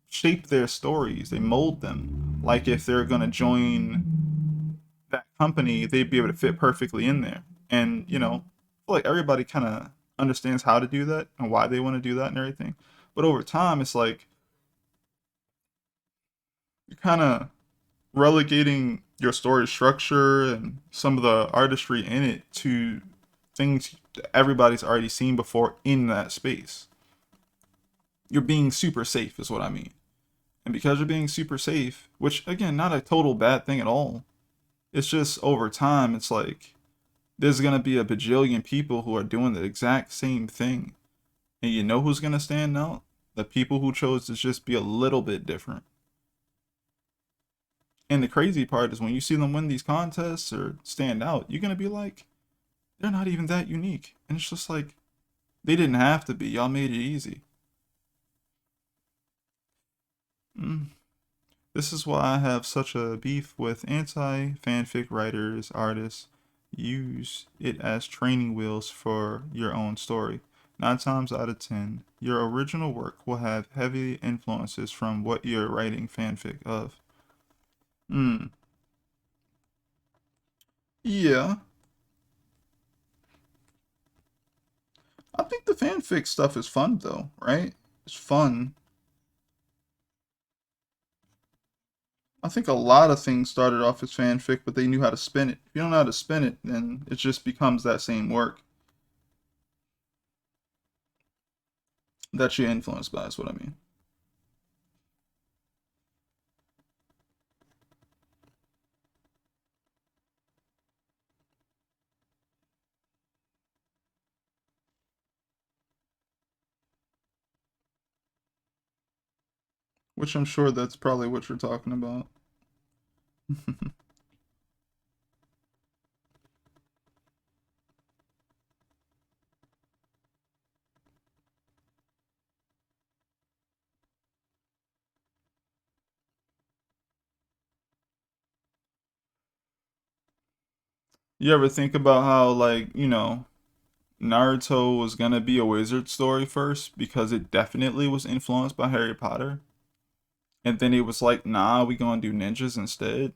shape their stories, they mold them. Like if they're going to join that company, they'd be able to fit perfectly in there. And, I feel like everybody kind of understands how to do that and why they want to do that and everything. But over time, it's like you're kind of relegating your story structure and some of the artistry in it to things that everybody's already seen before in that space. You're being super safe, is what I mean. And because you're being super safe, which again, not a total bad thing at all, it's just over time, it's like there's gonna be a bajillion people who are doing the exact same thing. And you know who's gonna stand out? The people who chose to just be a little bit different. And the crazy part is when you see them win these contests or stand out, you're gonna be like, they're not even that unique. And it's just like, they didn't have to be. Y'all made it easy. Mm. This is why I have such a beef with anti fanfic writers, artists. Use it as training wheels for your own story. 9 times out of 10, your original work will have heavy influences from what you're writing fanfic of. Hmm. Yeah. I think the fanfic stuff is fun though, right? It's fun. I think a lot of things started off as fanfic, but they knew how to spin it. If you don't know how to spin it, then it just becomes that same work that you're influenced by, is what I mean. Which I'm sure that's probably what you're talking about. You ever think about how, like, Naruto was gonna be a wizard story first because it definitely was influenced by Harry Potter? And then it was like, nah, we gonna do ninjas instead?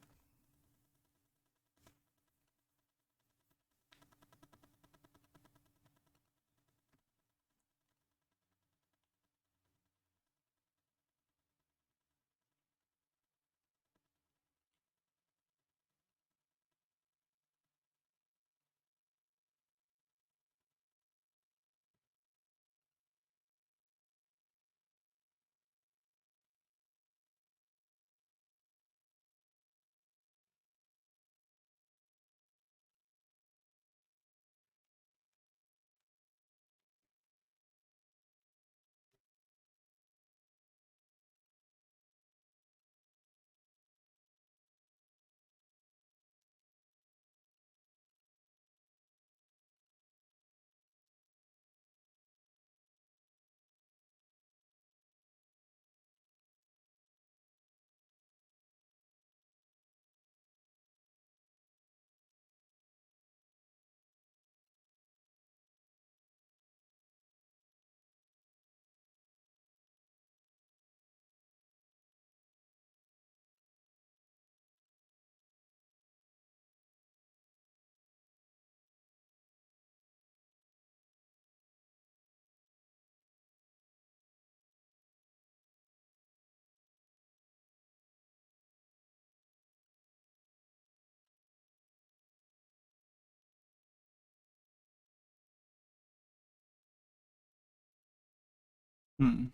Hmm.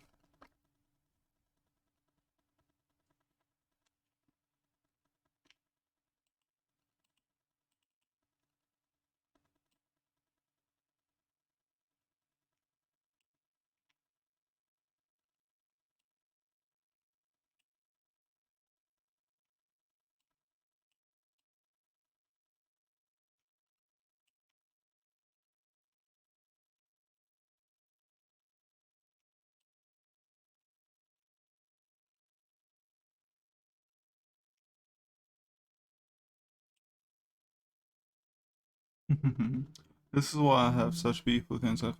This is why I have such beef with Inside.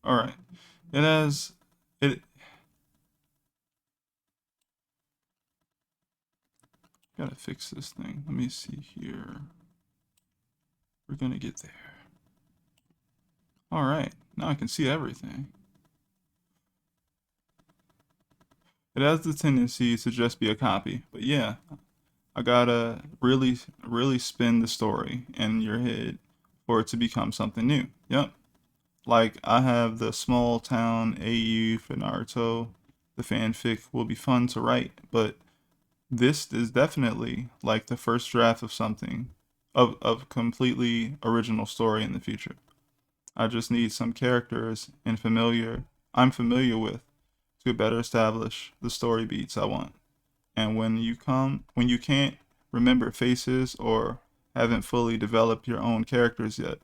All right, it has it. Gotta fix this thing. Let me see here. We're gonna get there. All right, now I can see everything. It has the tendency to just be a copy, but yeah, I gotta really spin the story in your head for it to become something new. Yep. Like I have the small town AU for Naruto. The fanfic will be fun to write, but this is definitely like the first draft of something of completely original story in the future. I just need some characters I'm familiar with to better establish the story beats I want. And when you can't remember faces or haven't fully developed your own characters yet,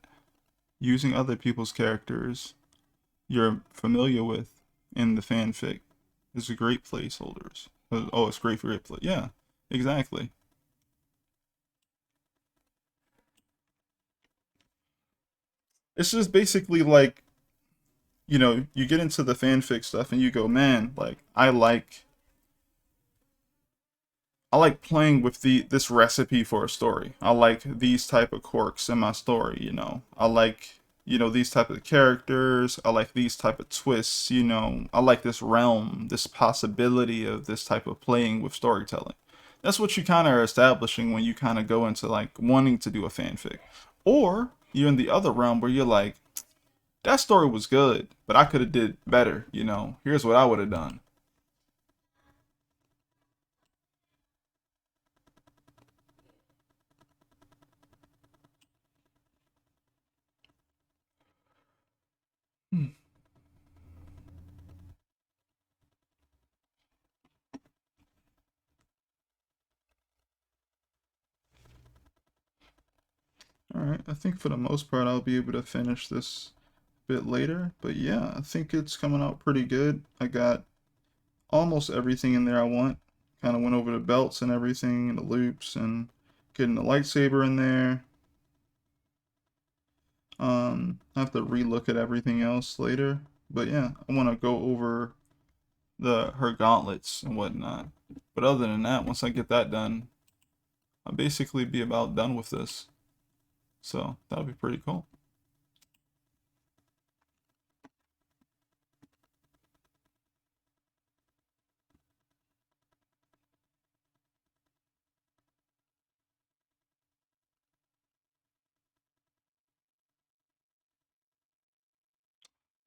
using other people's characters you're familiar with in the fanfic is a great placeholders. Oh, it's great for great play. Yeah, exactly. It's just basically like, you get into the fanfic stuff and you go, man, like I like playing with this recipe for a story. I like these type of quirks in my story. I like, these type of characters. I like these type of twists. I like this realm, this possibility of this type of playing with storytelling. That's what you kind of are establishing when you kind of go into like wanting to do a fanfic. Or you're in the other realm where you're like, that story was good, but I could have did better. Here's what I would have done. Hmm. All right, I think for the most part I'll be able to finish this a bit later, but yeah, I think it's coming out pretty good. I got almost everything in there I want. Kind of went over the belts and everything, and the loops, and getting the lightsaber in there. I have to relook at everything else later, but yeah, I want to go over the her gauntlets and whatnot. But other than that, once I get that done, I'll basically be about done with this. So that'll be pretty cool.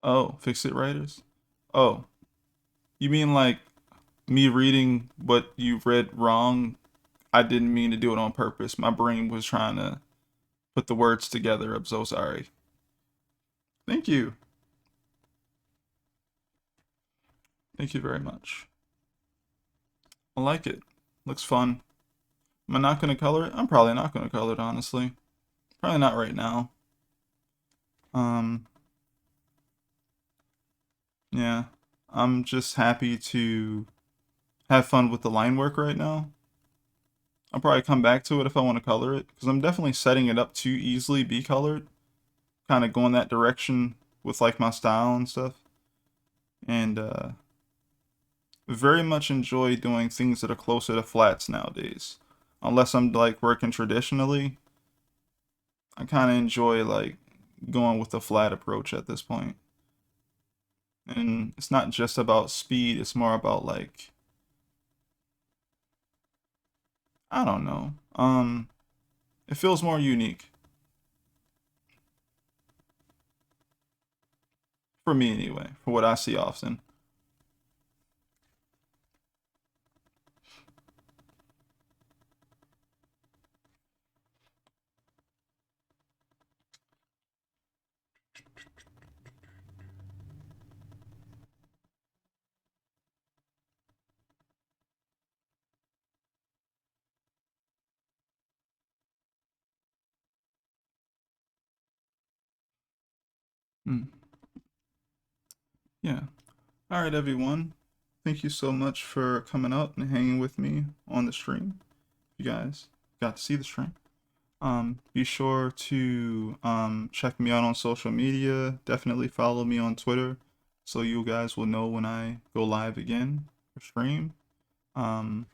Oh, fix it writers. Oh, you mean like me reading what you read wrong? I didn't mean to do it on purpose. My brain was trying to put the words together. I'm so sorry. Thank you. Thank you very much. I like it. Looks fun. Am I not going to color it? I'm probably not going to color it, honestly. Probably not right now. Um, yeah. I'm just happy to have fun with the line work right now. I'll probably come back to it if I want to color it, because I'm definitely setting it up to easily be colored. Kind of going that direction with like my style and stuff. And very much enjoy doing things that are closer to flats nowadays. Unless I'm like working traditionally, I kind of enjoy like going with the flat approach at this point. And it's not just about speed, it's more about like, I don't know. It feels more unique for me anyway, for what I see often. Hmm. Yeah. All right, everyone. Thank you so much for coming out and hanging with me on the stream. You guys got to see the stream. Be sure to check me out on social media. Definitely follow me on Twitter so you guys will know when I go live again or stream. Um,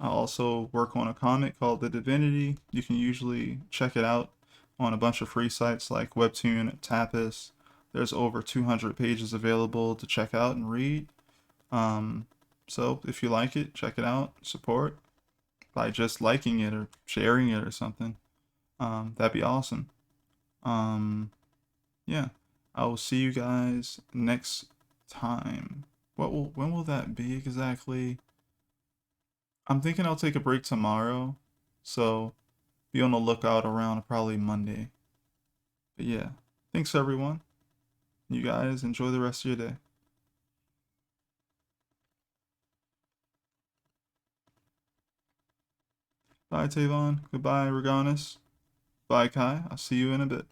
I also work on a comic called The Divinity. You can usually check it out on a bunch of free sites like Webtoon, Tapas. There's over 200 pages available to check out and read. Um, so if you like it, check it out, support by just liking it or sharing it or something. That'd be awesome. Um, yeah, I will see you guys next time. When will that be exactly? I'm thinking I'll take a break tomorrow, so be on the lookout around probably Monday. But yeah, thanks everyone. You guys enjoy the rest of your day. Bye Tavon. Goodbye Reganis. Bye Kai. I'll see you in a bit.